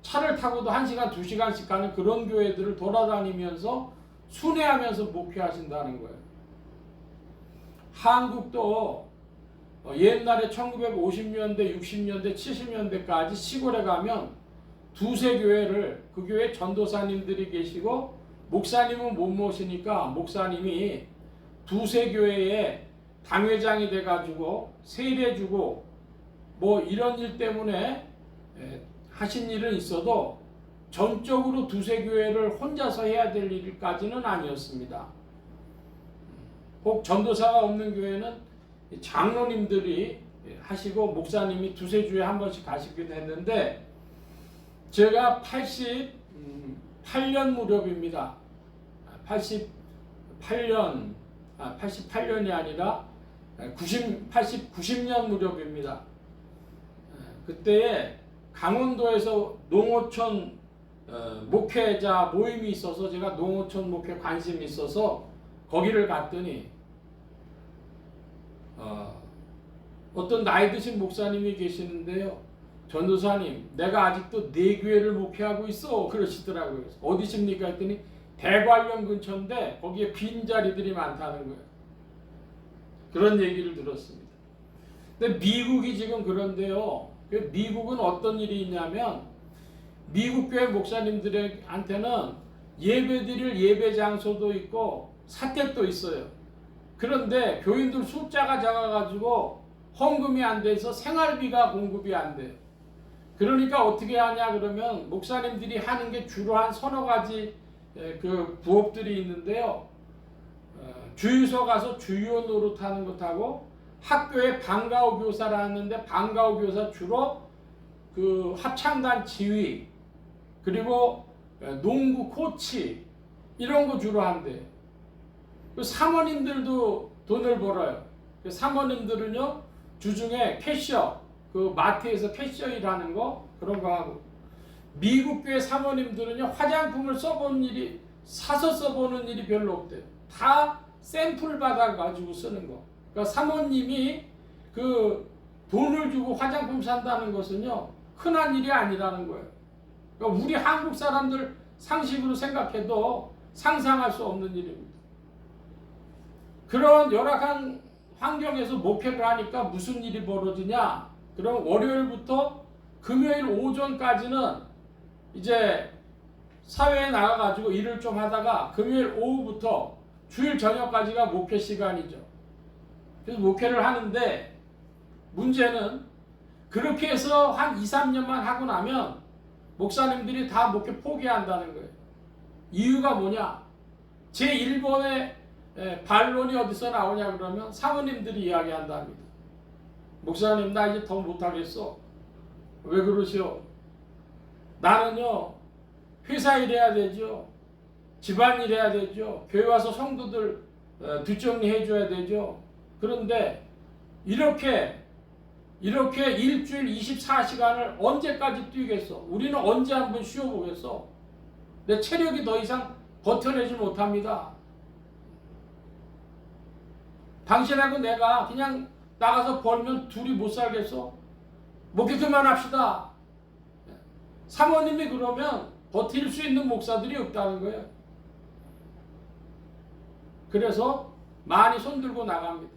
차를 타고도 1시간, 2시간씩 가는 그런 교회들을 돌아다니면서 순회하면서 목회하신다는 거예요. 한국도 옛날에 1950년대, 60년대, 70년대까지 시골에 가면 두세 교회를 그 교회 전도사님들이 계시고 목사님은 못 모시니까 목사님이 두세 교회에 당회장이 돼가지고 세례주고 뭐 이런 일 때문에 하신 일은 있어도 전적으로 두세 교회를 혼자서 해야 될 일까지는 아니었습니다. 꼭 전도사가 없는 교회는 장로님들이 하시고 목사님이 두세 주에 한 번씩 가시기도 했는데 제가 88년 무렵입니다. 88년이 아니라 90년 무렵입니다. 그때에 강원도에서 농어촌 목회자 모임이 있어서 제가 농어촌 목회 관심이 있어서 거기를 갔더니 어떤 나이 드신 목사님이 계시는데요. 전도사님, 내가 아직도 네 교회를 목회하고 있어. 그러시더라고요. 어디십니까? 했더니 대관령 근처인데 거기에 빈자리들이 많다는 거예요. 그런 얘기를 들었습니다. 근데 미국이 지금 그런데요. 미국은 어떤 일이 있냐면 미국 교회 목사님들한테는 예배드릴 예배 장소도 있고 사택도 있어요. 그런데 교인들 숫자가 작아가지고 헌금이 안 돼서 생활비가 공급이 안 돼요. 그러니까 어떻게 하냐 그러면 목사님들이 하는 게 주로 한 서너 가지 그 부업들이 있는데요. 주유소 가서 주유원 노릇하는 것하고 학교에 방과후 교사를 하는데 방과후 교사 주로 그 합창단 지휘 그리고 농구 코치 이런 거 주로 한대요. 그 사모님들도 돈을 벌어요. 그 사모님들은요 주중에 캐셔 그 마트에서 캐셔 일하는 거 그런 거 하고 미국 교회 사모님들은요 화장품을 사서 써보는 일이 별로 없대요. 다 샘플 받아가지고 쓰는 거. 그러니까 사모님이 그 돈을 주고 화장품 산다는 것은요 흔한 일이 아니라는 거예요. 그러니까 우리 한국 사람들 상식으로 생각해도 상상할 수 없는 일입니다. 그런 열악한 환경에서 목회를 하니까 무슨 일이 벌어지냐? 그럼 월요일부터 금요일 오전까지는 이제 사회에 나가가지고 일을 좀 하다가 금요일 오후부터 주일 저녁까지가 목회 시간이죠. 그래서 목회를 하는데 문제는 그렇게 해서 한 2, 3년만 하고 나면 목사님들이 다 목회 포기한다는 거예요. 이유가 뭐냐? 제1번의 반론이 어디서 나오냐 그러면 사모님들이 이야기한답니다. 목사님 나 이제 더 못하겠어. 왜 그러시오? 나는요 회사 일해야 되죠. 집안일 해야 되죠. 교회 와서 성도들 뒷정리해 줘야 되죠. 그런데 이렇게 일주일 24시간을 언제까지 뛰겠어? 우리는 언제 한번 쉬어보겠어? 내 체력이 더 이상 버텨내지 못합니다. 당신하고 내가 그냥 나가서 벌면 둘이 못 살겠어? 목회 그만합시다. 사모님이 그러면 버틸 수 있는 목사들이 없다는 거예요. 그래서 많이 손들고 나갑니다.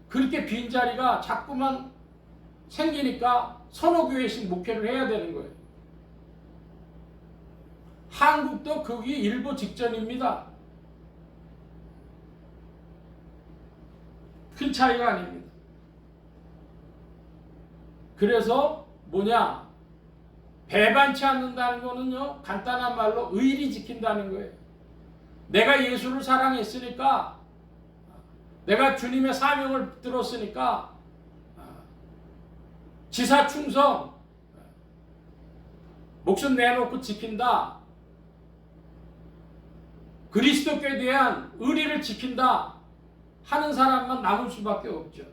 그렇게 빈자리가 자꾸만 생기니까 서너 교회씩 목회를 해야 되는 거예요. 한국도 거기 일보 직전입니다. 큰 차이가 아닙니다. 그래서 뭐냐? 배반치 않는다는 거는요 간단한 말로 의리 지킨다는 거예요. 내가 예수를 사랑했으니까 내가 주님의 사명을 들었으니까 지사 충성 목숨 내놓고 지킨다. 그리스도께 대한 의리를 지킨다 하는 사람만 남을 수밖에 없죠.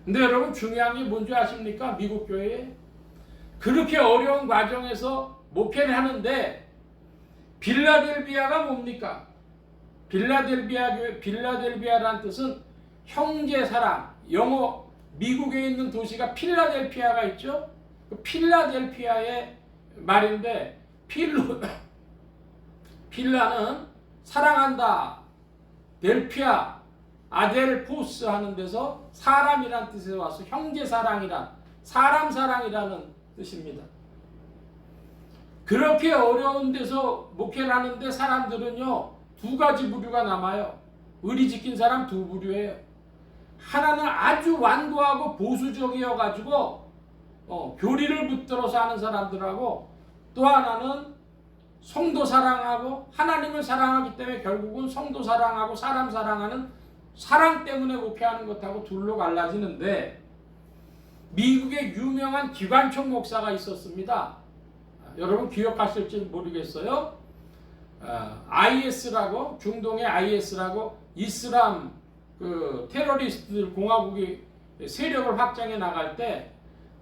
근데 여러분 중요한 게 뭔지 아십니까? 미국 교회에 그렇게 어려운 과정에서 목회를 하는데 빌라델비아가 뭡니까? 빌라델비아라는 뜻은 형제사랑. 영어 미국에 있는 도시가 필라델피아가 있죠. 그 필라델피아의 말인데 필라는 사랑한다. 델피아 아델포스 하는 데서 사람이란 뜻에서 와서 형제사랑이란 사람 사랑이라는 뜻입니다. 그렇게 어려운 데서 목회를 하는데 사람들은요 두 가지 부류가 남아요. 의리 지킨 사람 두 부류예요. 하나는 아주 완고하고 보수적이어 가지고 교리를 붙들어서 하는 사람들하고 또 하나는 성도 사랑하고 하나님을 사랑하기 때문에 결국은 성도 사랑하고 사람 사랑하는 사랑 때문에 목회하는 것하고 둘로 갈라지는데 미국에 유명한 기관총 목사가 있었습니다. 여러분 기억하실지 모르겠어요. IS라고 중동의 IS라고 이슬람 그 테러리스트들 공화국이 세력을 확장해 나갈 때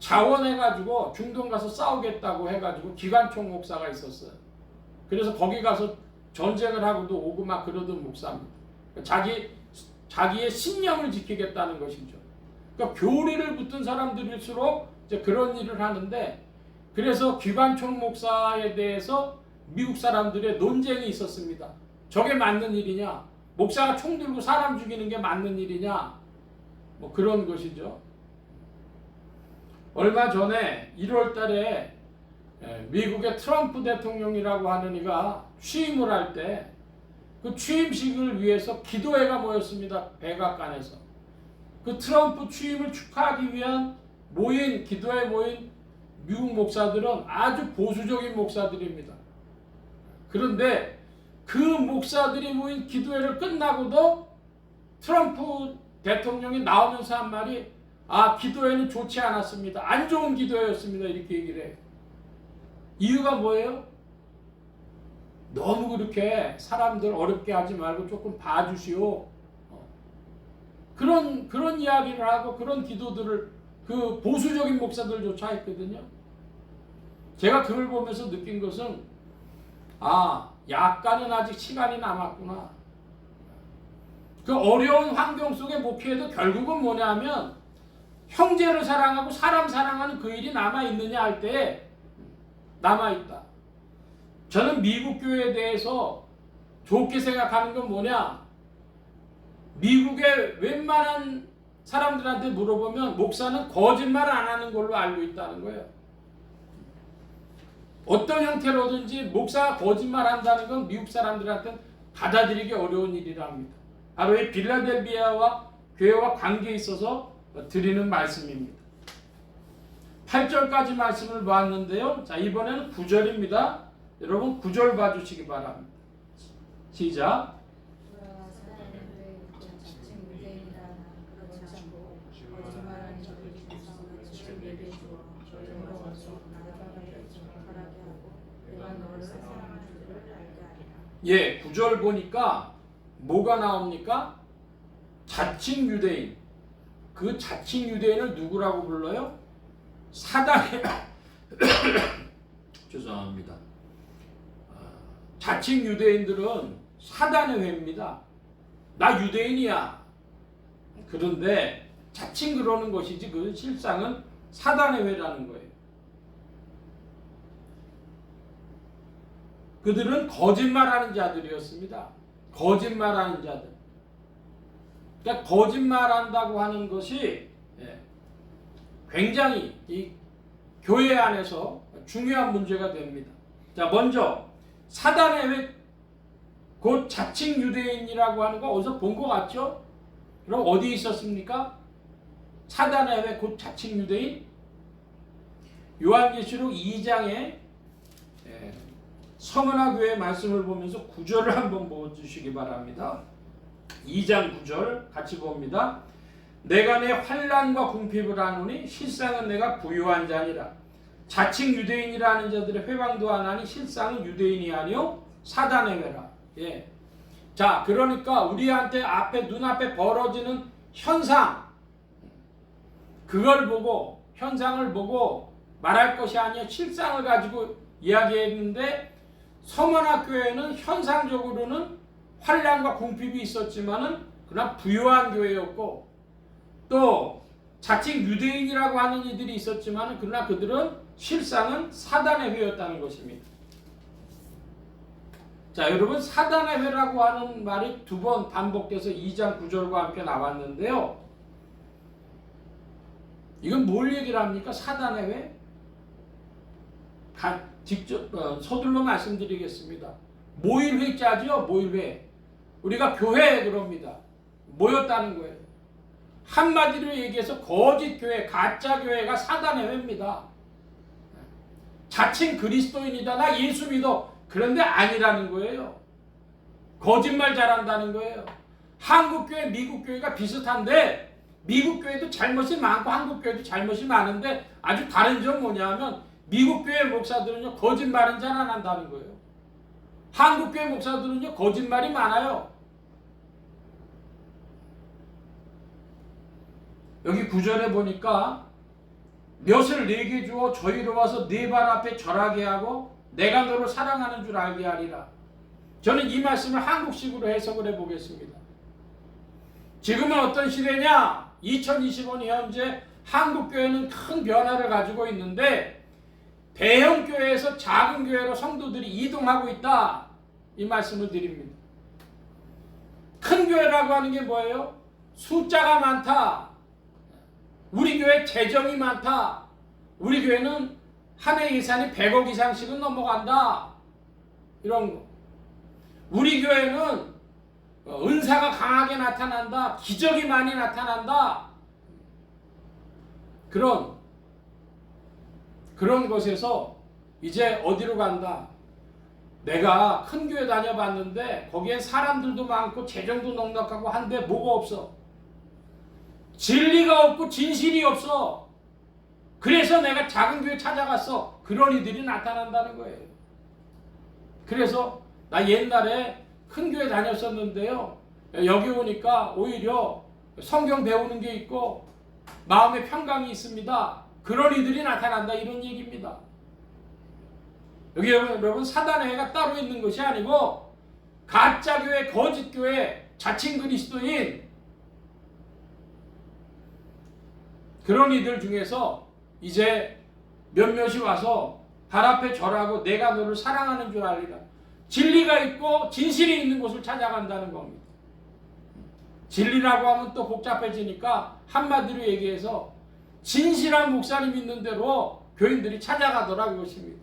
자원해가지고 중동 가서 싸우겠다고 해가지고 기관총 목사가 있었어요. 그래서 거기 가서 전쟁을 하고도 오고 막 그러던 목사입니다. 자기의 신념을 지키겠다는 것이죠. 그러니까 교리를 붙든 사람들일수록 이제 그런 일을 하는데 그래서 기관총 목사에 대해서 미국 사람들의 논쟁이 있었습니다. 저게 맞는 일이냐? 목사가 총 들고 사람 죽이는 게 맞는 일이냐? 뭐 그런 것이죠. 얼마 전에 1월 달에 미국의 트럼프 대통령이라고 하는 이가 취임을 할 때 그 취임식을 위해서 기도회가 모였습니다. 백악관에서. 그 트럼프 취임을 축하하기 위한 기도회에 모인 미국 목사들은 아주 보수적인 목사들입니다. 그런데 그 목사들이 모인 기도회를 끝나고도 트럼프 대통령이 나오면서 한 말이 기도회는 좋지 않았습니다. 안 좋은 기도회였습니다. 이렇게 얘기를 해요. 이유가 뭐예요? 너무 그렇게 사람들 어렵게 하지 말고 조금 봐주시오. 그런 이야기를 하고 그런 기도들을 그 보수적인 목사들조차 했거든요. 제가 그걸 보면서 느낀 것은 약간은 아직 시간이 남았구나. 그 어려운 환경 속에 목회해도 결국은 뭐냐면 형제를 사랑하고 사람 사랑하는 그 일이 남아있느냐 할 때 남아있다. 저는 미국 교회에 대해서 좋게 생각하는 건 뭐냐? 미국의 웬만한 사람들한테 물어보면 목사는 거짓말 안 하는 걸로 알고 있다는 거예요. 어떤 형태로든지 목사가 거짓말 한다는 건 미국 사람들한테는 받아들이기 어려운 일이랍니다. 바로 이 빌라델비아와 교회와 관계에 있어서 드리는 말씀입니다. 8절까지 말씀을 보았는데요. 자, 이번에는 9절입니다. 여러분 9절 봐주시기 바랍니다. 시작. 예, 9절 보니까 뭐가 나옵니까? 자칭 유대인. 그 자칭 유대인을 누구라고 불러요? 사단의 죄송합니다. 자칭 유대인들은 사단의 회입니다. 나 유대인이야. 그런데 자칭 그러는 것이지 그 실상은 사단의 회라는 거예요. 그들은 거짓말하는 자들이었습니다. 거짓말하는 자들. 그러니까 거짓말한다고 하는 것이 굉장히 이 교회 안에서 중요한 문제가 됩니다. 자, 먼저 사단의 회, 곧 자칭 유대인이라고 하는 거 어디서 본 것 같죠? 그럼 어디 있었습니까? 사단의 회, 곧 자칭 유대인? 요한계시록 2장에 서문화 교회 말씀을 보면서 9절을 한번 보여주시기 바랍니다. 2장 9절 같이 봅니다. 내가 내 환난과 궁핍을 하노니 실상은 내가 부유한 자니라. 자칭 유대인이라는 자들의 회방도 안 하니 실상은 유대인이 아니요 사단의 회라. 예. 자, 그러니까 우리한테 눈앞에 벌어지는 현상, 그걸 보고 현상을 보고 말할 것이 아니라 실상을 가지고 이야기했는데, 서문화 교회는 현상적으로는 환난과 궁핍이 있었지만은 그러나 부유한 교회였고, 또 자칭 유대인이라고 하는 이들이 있었지만은 그러나 그들은 실상은 사단의 회였다는 것입니다. 자, 여러분, 사단의 회라고 하는 말이 두 번 반복돼서 2장 9절과 함께 나왔는데요. 이건 뭘 얘기를 합니까? 사단의 회? 직접 서둘러 말씀드리겠습니다. 모일회자죠. 모일회. 우리가 교회 그럽니다. 모였다는 거예요. 한마디로 얘기해서 거짓 교회, 가짜 교회가 사단의 회입니다. 자칭 그리스도인이다, 나 예수 믿어, 그런데 아니라는 거예요. 거짓말 잘한다는 거예요. 한국 교회, 미국 교회가 비슷한데 미국 교회도 잘못이 많고 한국 교회도 잘못이 많은데 아주 다른 점 뭐냐면 미국 교회 목사들은요 거짓말은 잘 안 한다는 거예요. 한국 교회 목사들은요 거짓말이 많아요. 여기 9절에 보니까 몇을 내게 주어 저희로 와서 네 발 앞에 절하게 하고 내가 너를 사랑하는 줄 알게 하리라. 저는 이 말씀을 한국식으로 해석을 해보겠습니다. 지금은 어떤 시대냐? 2025년 현재 한국교회는 큰 변화를 가지고 있는데 대형 교회에서 작은 교회로 성도들이 이동하고 있다. 이 말씀을 드립니다. 큰 교회라고 하는 게 뭐예요? 숫자가 많다. 우리 교회 재정이 많다. 우리 교회는 한 해 예산이 100억 이상씩은 넘어간다. 이런 거. 우리 교회는 은사가 강하게 나타난다. 기적이 많이 나타난다. 그런 것에서 이제 어디로 간다? 내가 큰 교회 다녀봤는데 거기엔 사람들도 많고 재정도 넉넉하고 한데 뭐가 없어? 진리가 없고 진실이 없어. 그래서 내가 작은 교회 찾아갔어. 그런 이들이 나타난다는 거예요. 그래서 나 옛날에 큰 교회 다녔었는데요. 여기 오니까 오히려 성경 배우는 게 있고 마음의 평강이 있습니다. 그런 이들이 나타난다. 이런 얘기입니다. 여기 여러분 사단의 해가 따로 있는 것이 아니고 가짜 교회, 거짓 교회, 자칭 그리스도인 그런 이들 중에서 이제 몇몇이 와서 발 앞에 절하고 내가 너를 사랑하는 줄 알리라. 진리가 있고 진실이 있는 곳을 찾아간다는 겁니다. 진리라고 하면 또 복잡해지니까 한마디로 얘기해서 진실한 목사님 있는 대로 교인들이 찾아가더라 그것입니다.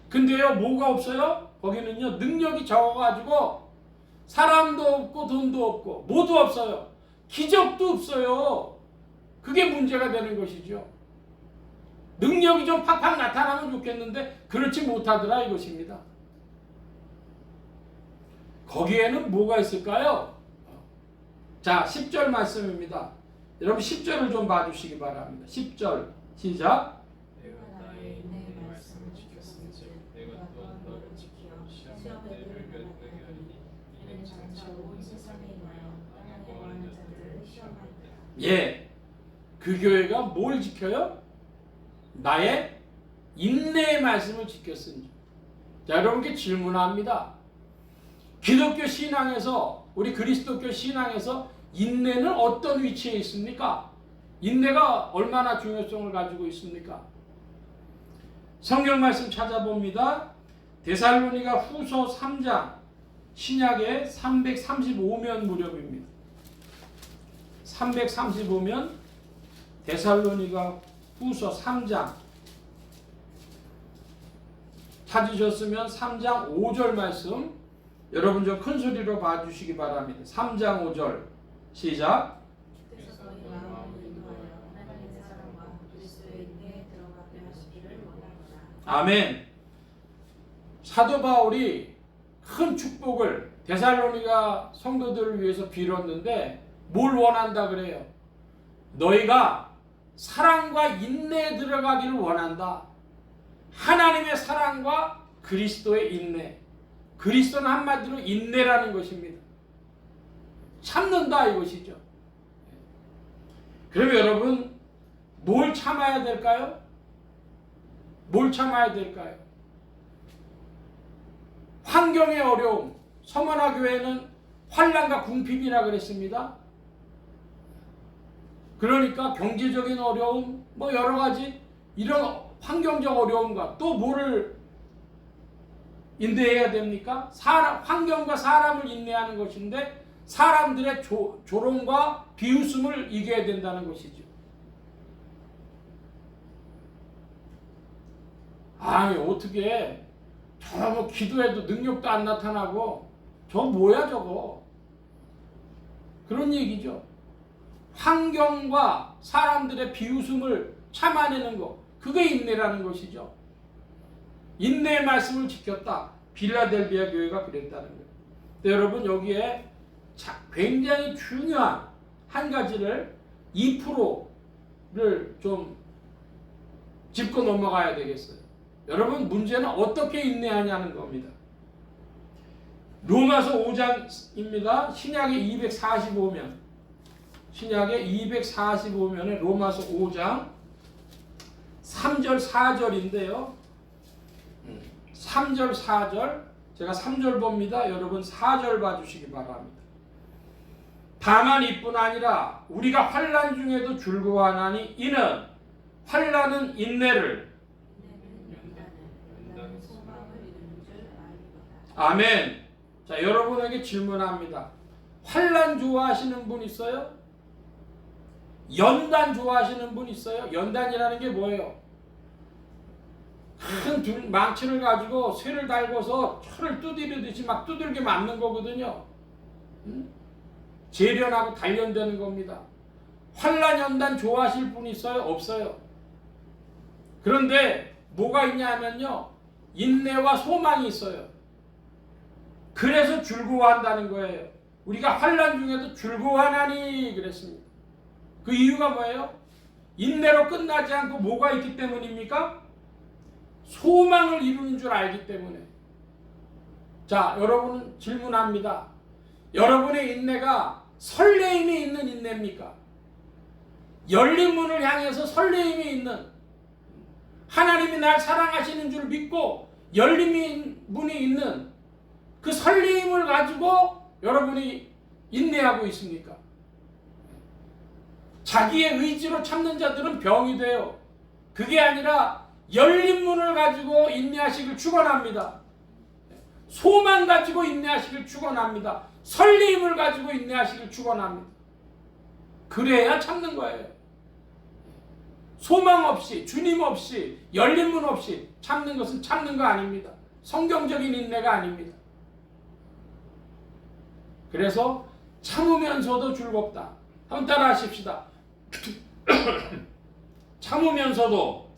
근데요 뭐가 없어요? 거기는요 능력이 적어가지고 사람도 없고 돈도 없고 뭐도 없어요. 기적도 없어요. 그게 문제가 되는 것이죠. 능력이 좀 팍팍 나타나면 좋겠는데 그렇지 못하더라 이것입니다. 거기에는 뭐가 있을까요? 자 10절 말씀입니다. 여러분 10절을 좀 봐주시기 바랍니다. 10절 시작. 내가 나의 내 말씀을 지켰은즉 내가 또한 너를 지켜 시험의 때를 면하게 하리니 이는 장차 온 세상에 임하여 땅에 거하는 자들을 시험하리라. 예, 그 교회가 뭘 지켜요? 나의 인내의 말씀을 지켰은지. 자, 여러분께 질문합니다. 기독교 신앙에서 우리 그리스도교 신앙에서 인내는 어떤 위치에 있습니까? 인내가 얼마나 중요성을 가지고 있습니까? 성경 말씀 찾아봅니다. 데살로니가 후서 3장 신약의 335면 무렵입니다. 335면 데살로니가 후서 3장 찾으셨으면 3장 5절 말씀 여러분 좀 큰 소리로 봐주시기 바랍니다. 3장 5절 시작. 그래서 너희 마음을 인도하여 하나님의 사랑과 그리스도의 인내에 들어가게 하시기를 원하노라. 아멘. 사도 바울이 큰 축복을 데살로니가 성도들을 위해서 빌었는데 뭘 원한다 그래요? 너희가 사랑과 인내에 들어가기를 원한다. 하나님의 사랑과 그리스도의 인내. 그리스도는 한마디로 인내라는 것입니다. 참는다 이것이죠. 그럼 여러분 뭘 참아야 될까요? 뭘 참아야 될까요? 환경의 어려움. 서머나 교회는 환난과 궁핍이라 그랬습니다. 그러니까 경제적인 어려움, 뭐 여러 가지 이런 환경적 어려움과 또 뭐를 인내해야 됩니까? 환경과 사람을 인내하는 것인데 사람들의 조롱과 비웃음을 이겨야 된다는 것이죠. 아니 어떻게 저거 기도해도 능력도 안 나타나고 저 뭐야 저거 그런 얘기죠. 환경과 사람들의 비웃음을 참아내는 것 그게 인내라는 것이죠. 인내의 말씀을 지켰다. 빌라델비아 교회가 그랬다는 거예요. 여러분 여기에 굉장히 중요한 한 가지를 2%를 좀 짚고 넘어가야 되겠어요. 여러분 문제는 어떻게 인내하냐는 겁니다. 로마서 5장입니다. 신약의 245면 신약의 245면에 로마서 5장 3절 4절인데요. 3절 4절 제가 3절 봅니다. 여러분 4절 봐주시기 바랍니다. 다만 이뿐 아니라 우리가 환난 중에도 즐거워하나니 이는 환난은 인내를 아멘. 자, 여러분에게 질문합니다. 환난 좋아하시는 분 있어요? 연단 좋아하시는 분 있어요? 연단이라는 게 뭐예요? 큰 망치를 가지고 쇠를 달고서 철을 두드리듯이 막 두들겨 맞는 거거든요. 재련하고 단련되는 겁니다. 환난 연단 좋아하실 분 있어요? 없어요. 그런데 뭐가 있냐 하면요, 인내와 소망이 있어요. 그래서 즐거워한다는 거예요. 우리가 환난 중에도 즐거워하나니 그랬습니다. 그 이유가 뭐예요? 인내로 끝나지 않고 뭐가 있기 때문입니까? 소망을 이루는 줄 알기 때문에. 자, 여러분 질문합니다. 여러분의 인내가 설레임이 있는 인내입니까? 열린 문을 향해서 설레임이 있는, 하나님이 날 사랑하시는 줄 믿고 열린 문이 있는 그 설레임을 가지고 여러분이 인내하고 있습니까? 자기의 의지로 참는 자들은 병이 돼요. 그게 아니라 열린 문을 가지고 인내하시길 축원합니다. 소망 가지고 인내하시길 축원합니다. 설레임을 가지고 인내하시길 축원합니다. 그래야 참는 거예요. 소망 없이, 주님 없이, 열린 문 없이 참는 것은 참는 거 아닙니다. 성경적인 인내가 아닙니다. 그래서 참으면서도 즐겁다. 한번 따라 하십시다. 참으면서도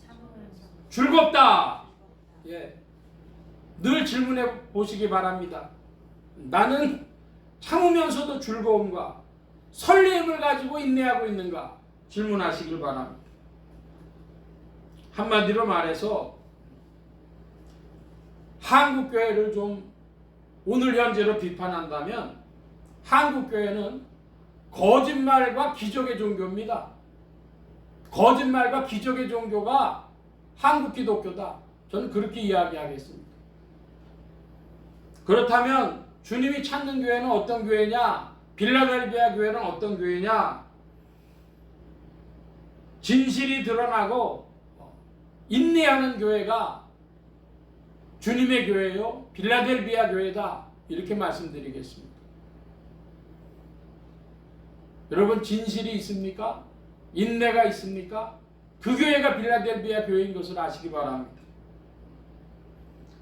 즐겁다. 예. 늘 질문해 보시기 바랍니다. 나는 참으면서도 즐거움과 설렘을 가지고 인내하고 있는가? 질문하시길 바랍니다. 한마디로 말해서 한국교회를 좀 오늘 현재로 비판한다면 한국교회는 거짓말과 기적의 종교입니다. 거짓말과 기적의 종교가 한국 기독교다. 저는 그렇게 이야기하겠습니다. 그렇다면 주님이 찾는 교회는 어떤 교회냐? 빌라델비아 교회는 어떤 교회냐? 진실이 드러나고 인내하는 교회가 주님의 교회요, 빌라델비아 교회다. 이렇게 말씀드리겠습니다. 여러분, 진실이 있습니까? 인내가 있습니까? 그 교회가 빌라델비아 교회인 것을 아시기 바랍니다.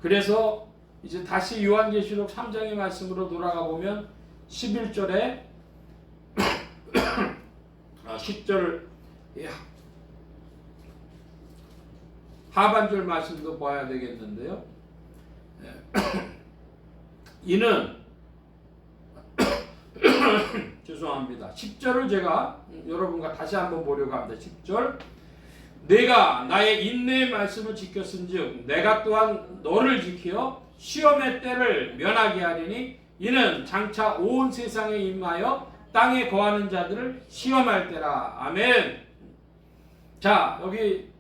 그래서 이제 다시 요한계시록 3장의 말씀으로 돌아가 보면 11절에 10절 하반절 말씀도 봐야 되겠는데요. 이는 죄송합니다. 10절을 제가 여러분과 다시 한번 보려고 합니다. 10절, 내가 나의 인내의 말씀을 지켰은즉 내가 또한 너를 지켜 시험의 때를 면하게 하리니 이는 장차 온 세상에 임하여 땅에 거하는 자들을 시험할 때라. 아멘. 자, 여기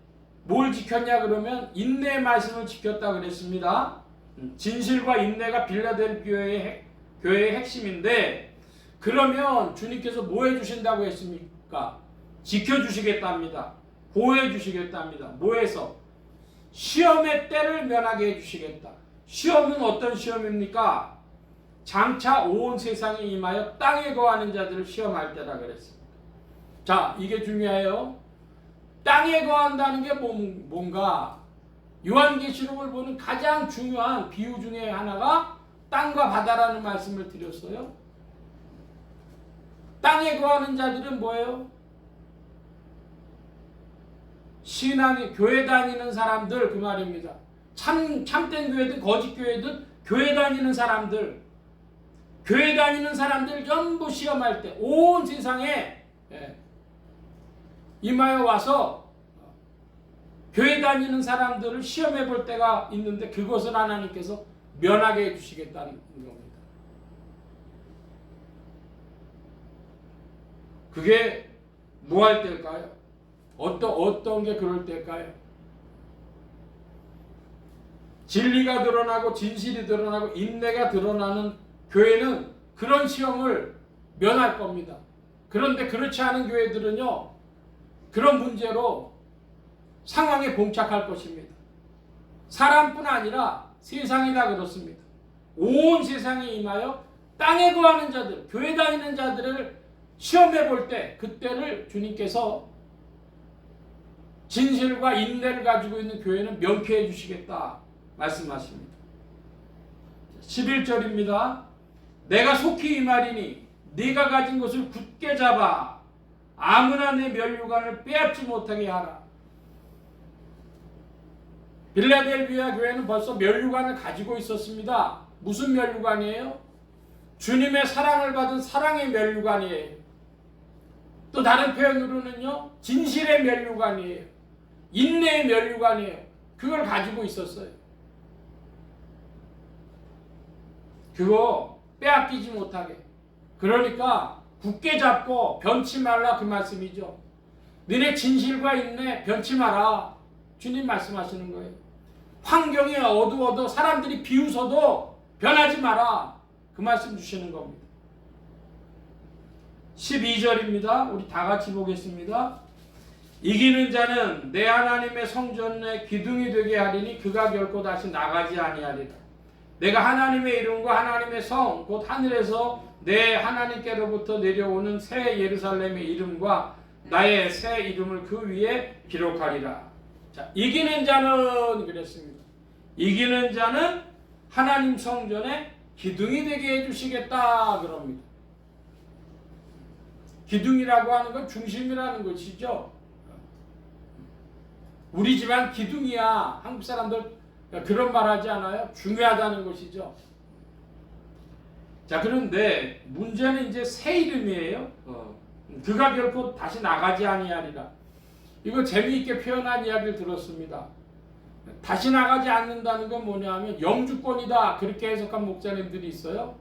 뭘 지켰냐 그러면 인내의 말씀을 지켰다 그랬습니다. 진실과 인내가 빌라델비아의 교회의 핵심인데, 그러면 주님께서 뭐 해주신다고 했습니까? 지켜주시겠답니다. 보호해주시겠답니다. 뭐해서? 시험의 때를 면하게 해주시겠다. 시험은 어떤 시험입니까? 장차 온 세상에 임하여 땅에 거하는 자들을 시험할 때라 그랬습니다. 자, 이게 중요해요. 땅에 거한다는 게 뭔가? 요한계시록을 보는 가장 중요한 비유 중에 하나가 땅과 바다라는 말씀을 드렸어요. 땅에 거하는 자들은 뭐예요? 신앙이 교회 다니는 사람들, 그 말입니다. 참된 교회든 거짓 교회든 교회 다니는 사람들, 교회 다니는 사람들 전부 시험할 때 온 세상에 임하여 와서 교회 다니는 사람들을 시험해 볼 때가 있는데, 그것을 하나님께서 면하게 해주시겠다는 겁니다. 그게 뭐 할 때일까요? 어떤 게 그럴 때일까요? 진리가 드러나고 진실이 드러나고 인내가 드러나는 교회는 그런 시험을 면할 겁니다. 그런데 그렇지 않은 교회들은요, 그런 문제로 상황에 봉착할 것입니다. 사람뿐 아니라 세상이 다 그렇습니다. 온 세상에 임하여 땅에 거하는 자들, 교회 다니는 자들을 시험해 볼 때 그때를 주님께서 진실과 인내를 가지고 있는 교회는 명쾌해 주시겠다 말씀하십니다. 11절입니다. 내가 속히 임하리니 네가 가진 것을 굳게 잡아 아무나 내 면류관을 빼앗지 못하게 하라. 빌라델비아 교회는 벌써 면류관을 가지고 있었습니다. 무슨 면류관이에요? 주님의 사랑을 받은 사랑의 면류관이에요. 또 다른 표현으로는요, 진실의 면류관이에요. 인내의 면류관이에요. 그걸 가지고 있었어요. 그거 빼앗기지 못하게. 그러니까 굳게 잡고 변치 말라 그 말씀이죠. 너네 진실과 인내 변치 마라. 주님 말씀하시는 거예요. 환경이 어두워도 사람들이 비웃어도 변하지 마라. 그 말씀 주시는 겁니다. 12절입니다. 우리 다 같이 보겠습니다. 이기는 자는 내 하나님의 성전에 기둥이 되게 하리니 그가 결코 다시 나가지 아니하리라. 내가 하나님의 이름과 하나님의 성 곧 하늘에서 내 하나님께로부터 내려오는 새 예루살렘의 이름과 나의 새 이름을 그 위에 기록하리라. 자, 이기는 자는 그랬습니다. 이기는 자는 하나님 성전에 기둥이 되게 해주시겠다 그럽니다. 기둥이라고 하는 건 중심이라는 것이죠. 우리 집안 기둥이야. 한국 사람들 그런 말 하지 않아요? 중요하다는 것이죠. 자, 그런데 문제는 이제 새 이름이에요. 그가 결코 다시 나가지 아니하리라. 이거 재미있게 표현한 이야기를 들었습니다. 다시 나가지 않는다는 건 뭐냐면 영주권이다. 그렇게 해석한 목사님들이 있어요.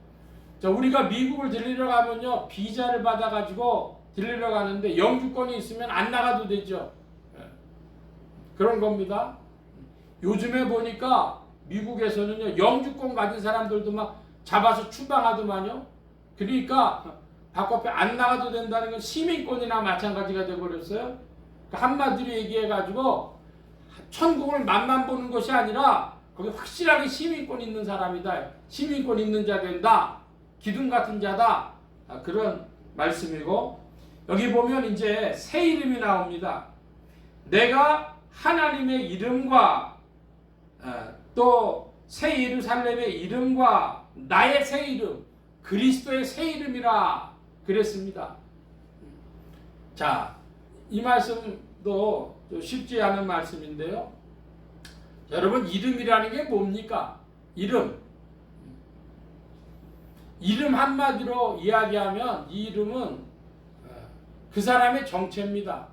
자, 우리가 미국을 들리러 가면요, 비자를 받아가지고 들리러 가는데 영주권이 있으면 안 나가도 되죠. 그런 겁니다. 요즘에 보니까 미국에서는요, 영주권 가진 사람들도 막 잡아서 추방하더만요. 그러니까 바깥에 안 나가도 된다는 건 시민권이나 마찬가지가 되어버렸어요. 한마디로 얘기해가지고 천국을 맛만 보는 것이 아니라 거기 확실하게 시민권 있는 사람이다. 시민권 있는 자 된다. 기둥 같은 자다. 그런 말씀이고, 여기 보면 이제 새 이름이 나옵니다. 내가 하나님의 이름과 또 새 예루살렘의 이름과 나의 새 이름, 그리스도의 새 이름이라 그랬습니다. 자, 이 말씀도 쉽지 않은 말씀인데요. 자, 여러분, 이름이라는 게 뭡니까? 이름 한마디로 이야기하면 이 이름은 그 사람의 정체입니다.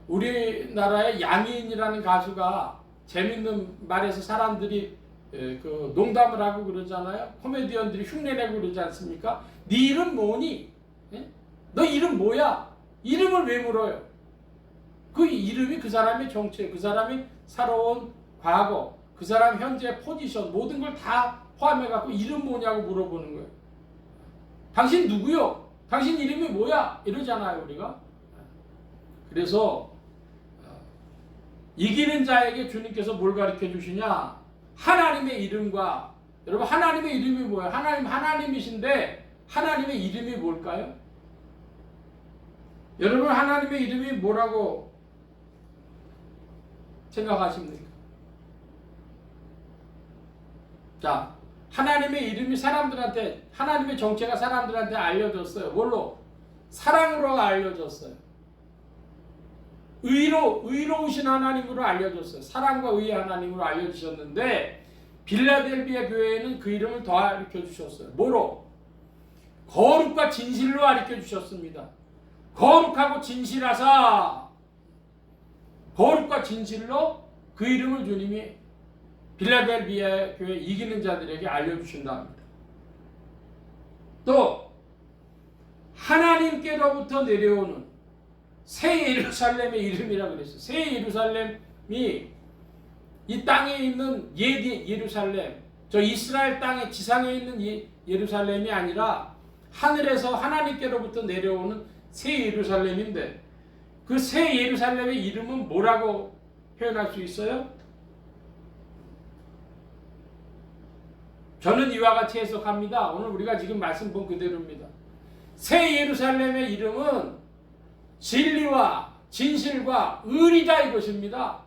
우리나라의 양희인이라는 가수가 재밌는 말에서 사람들이 그 농담을 하고 그러잖아요. 코미디언들이 흉내내고 그러지 않습니까? 네 이름 뭐니? 너 이름 뭐야? 이름을 왜 물어요? 그 이름이 그 사람의 정체, 그 사람이 살아온 과거, 그 사람 현재 포지션, 모든 걸 다 포함해갖고 이름 뭐냐고 물어보는 거예요. 당신 누구요? 당신 이름이 뭐야? 이러잖아요, 우리가. 그래서 이기는 자에게 주님께서 뭘 가르쳐 주시냐? 하나님의 이름과, 여러분, 하나님의 이름이 뭐예요? 하나님이신데 하나님의 이름이 뭘까요? 여러분, 하나님의 이름이 뭐라고 생각하십니까? 자, 하나님의 이름이 사람들한테, 하나님의 정체가 사람들한테 알려졌어요. 뭘로? 사랑으로 알려졌어요. 의로우신 하나님으로 알려졌어요. 사랑과 의의 하나님으로 알려주셨는데, 빌라델비아 교회에는 그 이름을 더 가르쳐 주셨어요. 뭐로? 거룩과 진실로 가르쳐 주셨습니다. 거룩하고 진실하사, 거룩과 진실로 그 이름을 주님이 빌라델비아 교회 이기는 자들에게 알려주신다 합니다. 또 하나님께로부터 내려오는 새 예루살렘의 이름이라고 그랬어요. 새 예루살렘이 이 땅에 있는 옛 예루살렘, 저 이스라엘 땅의 지상에 있는 예루살렘이 아니라 하늘에서 하나님께로부터 내려오는 새 예루살렘인데, 그 새 예루살렘의 이름은 뭐라고 표현할 수 있어요? 저는 이와 같이 해석합니다. 오늘 우리가 지금 말씀 본 그대로입니다. 새 예루살렘의 이름은 진리와 진실과 의리다 이것입니다.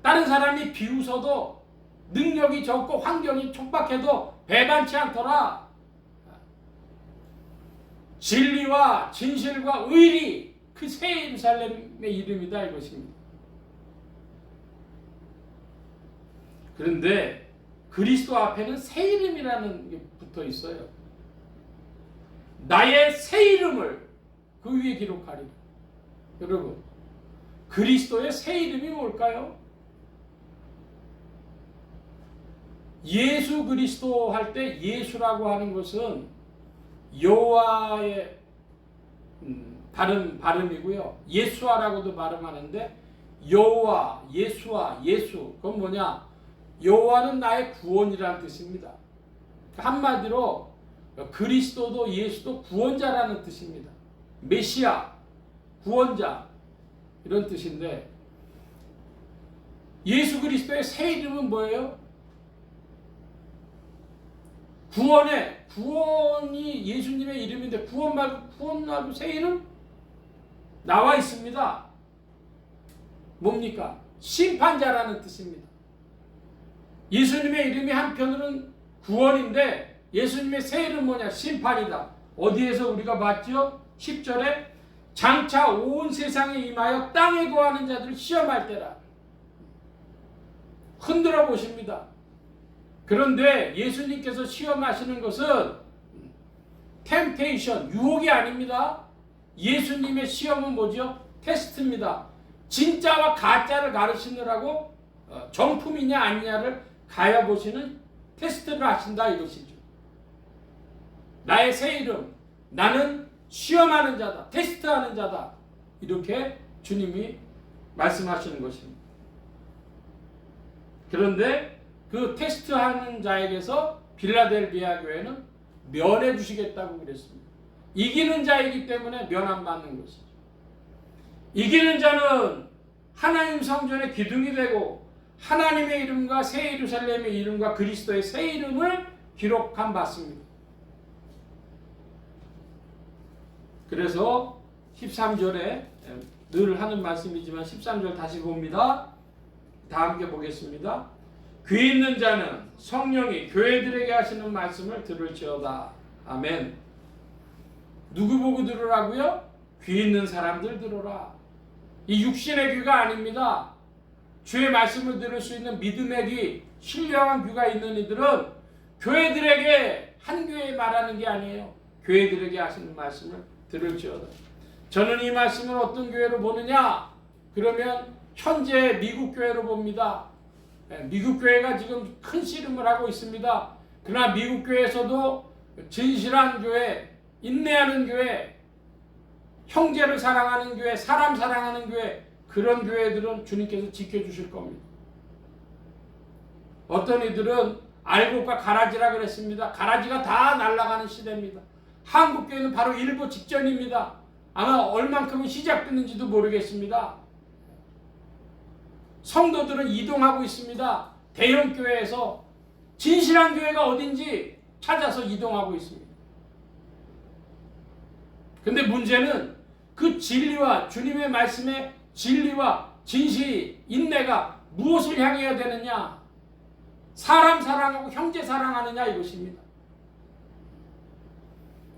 다른 사람이 비웃어도 능력이 적고 환경이 촉박해도 배반치 않더라. 진리와 진실과 의리, 그 새 예루살렘의 이름이다 이것입니다. 그런데 그리스도 앞에는 새 이름이라는 게 붙어 있어요. 나의 새 이름을 그 위에 기록하리라. 여러분, 그리스도의 새 이름이 뭘까요? 예수 그리스도 할 때 예수라고 하는 것은 여호와의 다른 발음이고요. 예수아라고도 발음하는데 여호와, 예수아, 예수 그건 뭐냐? 여호와는 나의 구원이라는 뜻입니다. 한마디로 그리스도도 예수도 구원자라는 뜻입니다. 메시아, 구원자 이런 뜻인데 예수 그리스도의 새 이름은 뭐예요? 구원이 예수님의 이름인데 구원 말고 새 이름? 나와 있습니다. 뭡니까? 심판자라는 뜻입니다. 예수님의 이름이 한편으로는 구원인데 예수님의 새 이름 뭐냐? 심판이다. 어디에서 우리가 봤죠? 10절에 장차 온 세상에 임하여 땅에 거하는 자들을 시험할 때라. 흔들어 보십니다. 그런데 예수님께서 시험하시는 것은 템테이션, 유혹이 아닙니다. 예수님의 시험은 뭐죠? 테스트입니다. 진짜와 가짜를 가르치느라고 정품이냐 아니냐를 가여보시는 테스트를 하신다 이것이죠. 나의 새 이름, 나는 시험하는 자다, 테스트하는 자다, 이렇게 주님이 말씀하시는 것입니다. 그런데 그 테스트하는 자에게서 빌라델비아 교회는 면해 주시겠다고 그랬습니다. 이기는 자이기 때문에 면 안 받는 것이죠. 이기는 자는 하나님 성전의 기둥이 되고 하나님의 이름과 새 예루살렘의 이름과 그리스도의 새 이름을 기록한 바입니다. 그래서 13절에 늘 하는 말씀이지만 13절 다시 봅니다. 다 함께 보겠습니다. 귀 있는 자는 성령이 교회들에게 하시는 말씀을 들을지어다. 아멘. 누구 보고 들으라고요? 귀 있는 사람들 들어라. 이 육신의 귀가 아닙니다. 주의 말씀을 들을 수 있는 믿음의 귀, 신령한 귀가 있는 이들은 교회들에게 한 교회에 말하는 게 아니에요. 교회들에게 하시는 말씀을 들을지어다. 저는 이 말씀을 어떤 교회로 보느냐? 그러면 현재 미국 교회로 봅니다. 미국 교회가 지금 큰 씨름을 하고 있습니다. 그러나 미국 교회에서도 진실한 교회, 인내하는 교회, 형제를 사랑하는 교회, 사람 사랑하는 교회, 그런 교회들은 주님께서 지켜주실 겁니다. 어떤 이들은 알곡과 가라지라 그랬습니다. 가라지가 다 날아가는 시대입니다. 한국 교회는 바로 일부 직전입니다. 아마 얼만큼은 시작됐는지도 모르겠습니다. 성도들은 이동하고 있습니다. 대형 교회에서 진실한 교회가 어딘지 찾아서 이동하고 있습니다. 근데 문제는 그 진리와 주님의 말씀의 진리와 진실, 인내가 무엇을 향해야 되느냐? 사람 사랑하고 형제 사랑하느냐 이것입니다.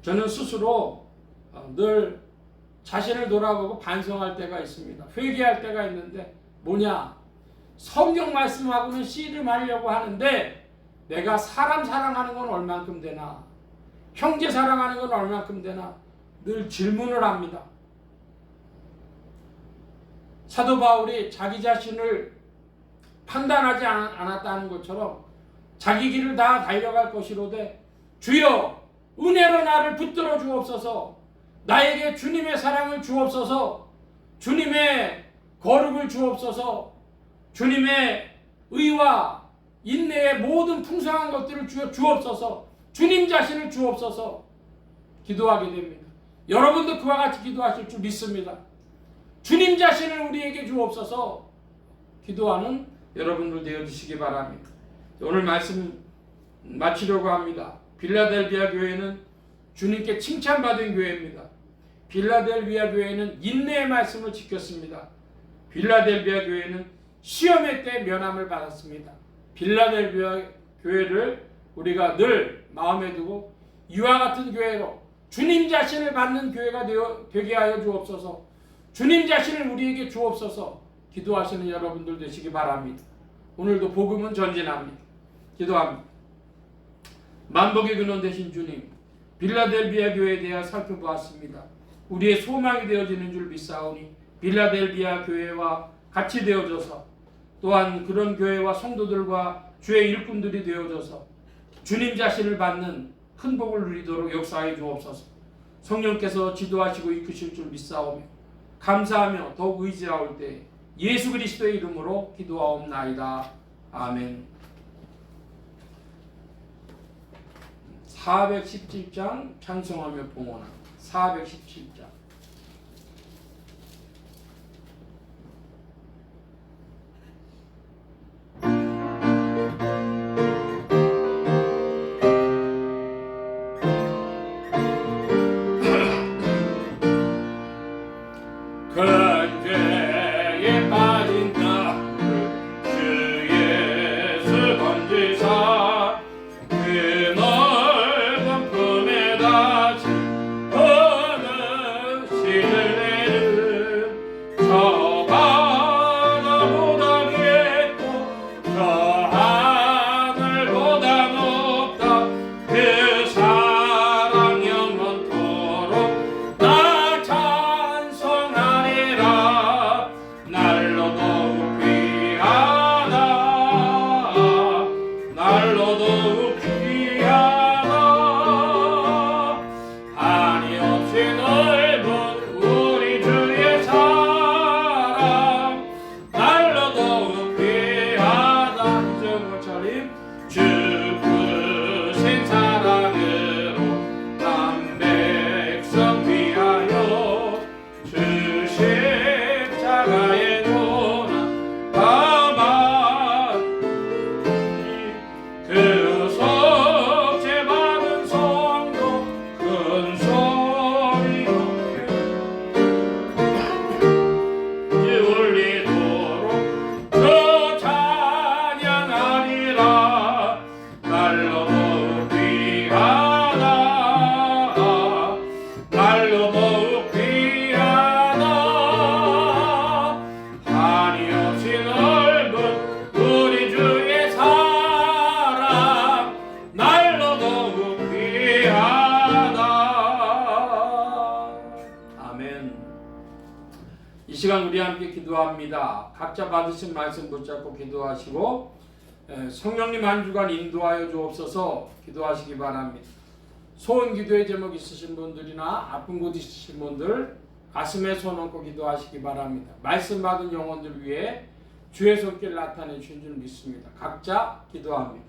저는 스스로 늘 자신을 돌아보고 반성할 때가 있습니다. 회개할 때가 있는데 뭐냐? 성경 말씀하고는 씨름하려고 하는데 내가 사람 사랑하는 건 얼만큼 되나? 형제 사랑하는 건 얼만큼 되나? 늘 질문을 합니다. 사도 바울이 자기 자신을 판단하지 않았다는 것처럼 자기 길을 다 달려갈 것이로되 주여 은혜로 나를 붙들어 주옵소서, 나에게 주님의 사랑을 주옵소서, 주님의 거룩을 주옵소서, 주님의 의와 인내의 모든 풍성한 것들을 주옵소서, 주님 자신을 주옵소서 기도하게 됩니다. 여러분도 그와 같이 기도하실 줄 믿습니다. 주님 자신을 우리에게 주옵소서 기도하는 여러분들 되어주시기 바랍니다. 오늘 말씀 마치려고 합니다. 빌라델비아 교회는 주님께 칭찬받은 교회입니다. 빌라델비아 교회는 인내의 말씀을 지켰습니다. 빌라델비아 교회는 시험의 때 면함을 받았습니다. 빌라델비아 교회를 우리가 늘 마음에 두고 이와 같은 교회로 주님 자신을 받는 교회가 되게 하여 주옵소서. 주님 자신을 우리에게 주옵소서. 기도하시는 여러분들 되시기 바랍니다. 오늘도 복음은 전진합니다. 기도합니다. 만복의 근원 되신 주님, 빌라델비아 교회에 대해 살펴보았습니다. 우리의 소망이 되어지는 줄 믿사오니 빌라델비아 교회와 같이 되어져서 또한 그런 교회와 성도들과 주의 일꾼들이 되어져서 주님 자신을 받는 큰 복을 누리도록 역사해 주옵소서. 성령께서 지도하시고 이끄실 줄 믿사오며 감사하며 더욱 의지하올 때 예수 그리스도의 이름으로 기도하옵나이다. 아멘. 417장 찬송하며 봉헌합니다. 417장. 이 시간 우리 함께 기도합니다. 각자 받으신 말씀 붙잡고 기도하시고 성령님 한 주간 인도하여 주옵소서. 기도하시기 바랍니다. 소원 기도의 제목 있으신 분들이나 아픈 곳 있으신 분들 가슴에 손 얹고 기도하시기 바랍니다. 말씀 받은 영혼들 위해 주의 손길 나타내 주신 줄 믿습니다. 각자 기도합니다.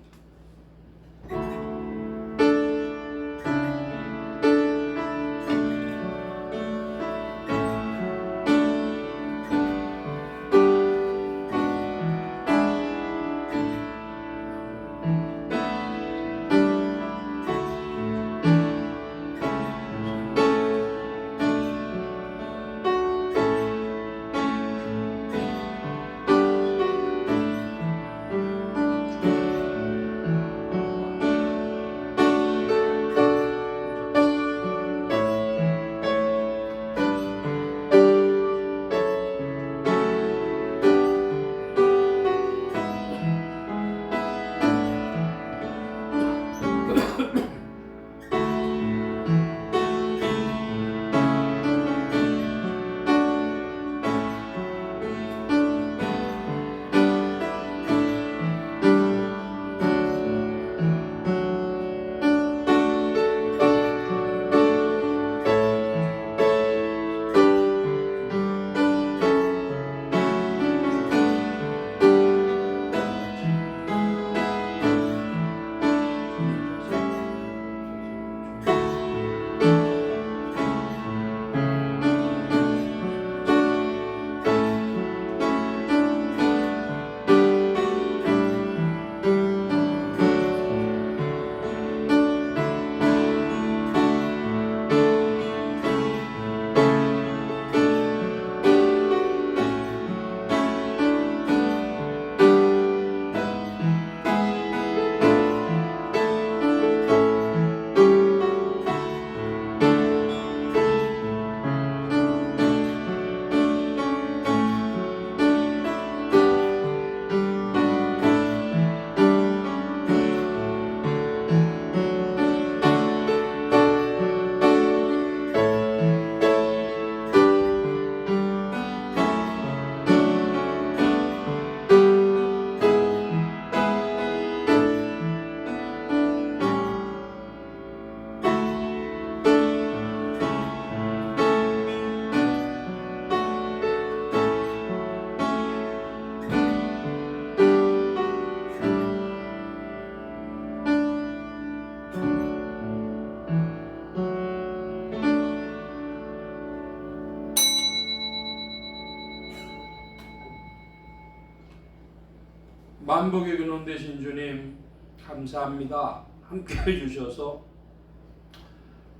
만복의 근원 되신 주님 감사합니다. 함께해 주셔서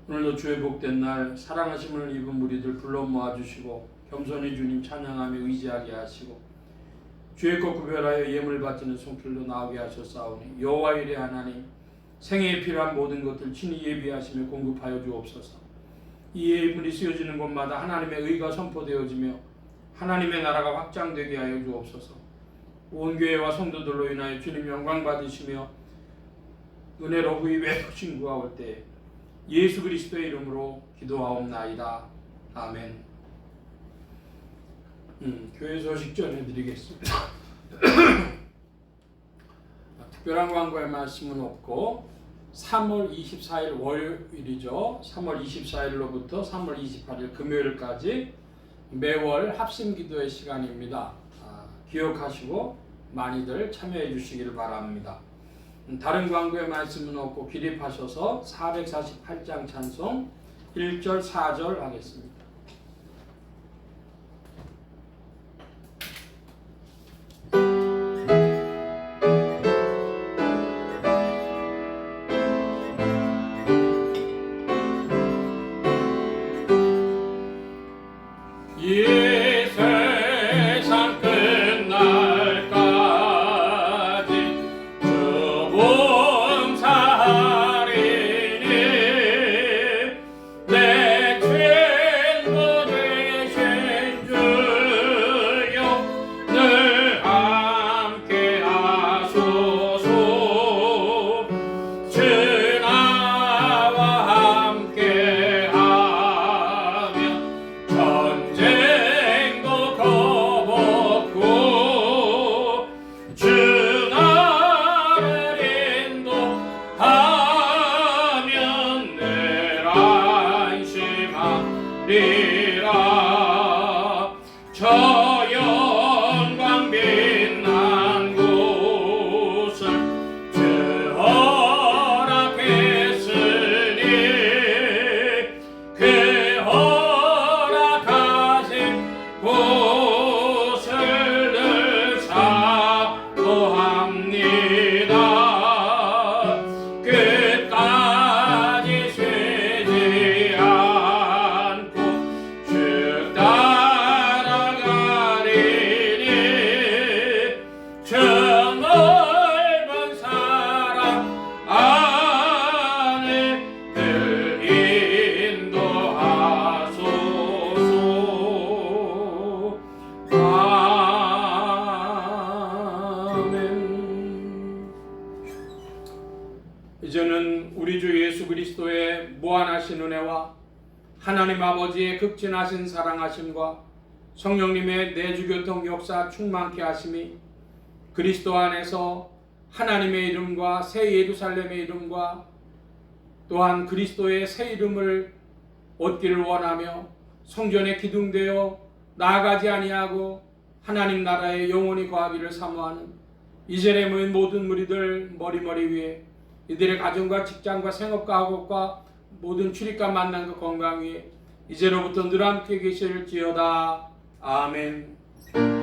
오늘도 주의 복된 날 사랑하심을 입은 무리들 불러 모아주시고 겸손히 주님 찬양하며 의지하게 하시고 주의 것 구별하여 예물 바치는 손길로 나오게 하셨사오니 여호와 일의 하나님 생애에 필요한 모든 것들 친히 예비하시며 공급하여 주옵소서. 이 예물이 쓰여지는 곳마다 하나님의 의가 선포되어지며 하나님의 나라가 확장되게 하여 주옵소서. 온 교회와 성도들로 인하여 주님 영광 받으시며 은혜로 후입에 신구하올 때 예수 그리스도의 이름으로 기도하옵나이다. 아멘. 교회 소식 전해드리겠습니다. 특별한 광고의 말씀은 없고 3월 24일 월요일이죠. 3월 24일로부터 3월 28일 금요일까지 매월 합심기도의 시간입니다. 기억하시고 많이들 참여해 주시기를 바랍니다. 다른 광고의 말씀은 없고 기립하셔서 448장 찬송 1절 4절 하겠습니다. 이제는 우리 주 예수 그리스도의 무한하신 은혜와 하나님 아버지의 극진하신 사랑하심과 성령님의 내주교통 역사 충만케 하심이 그리스도 안에서 하나님의 이름과 새 예루살렘의 이름과 또한 그리스도의 새 이름을 얻기를 원하며 성전에 기둥되어 나아가지 아니하고 하나님 나라에 영원히 거하기를 사모하는 이전에 모인 모든 무리들 머리머리 위에 이들의 가정과 직장과 생업과 학업과 모든 출입과 만남과 건강 위에 이제로부터 늘 함께 계실지어다. 아멘.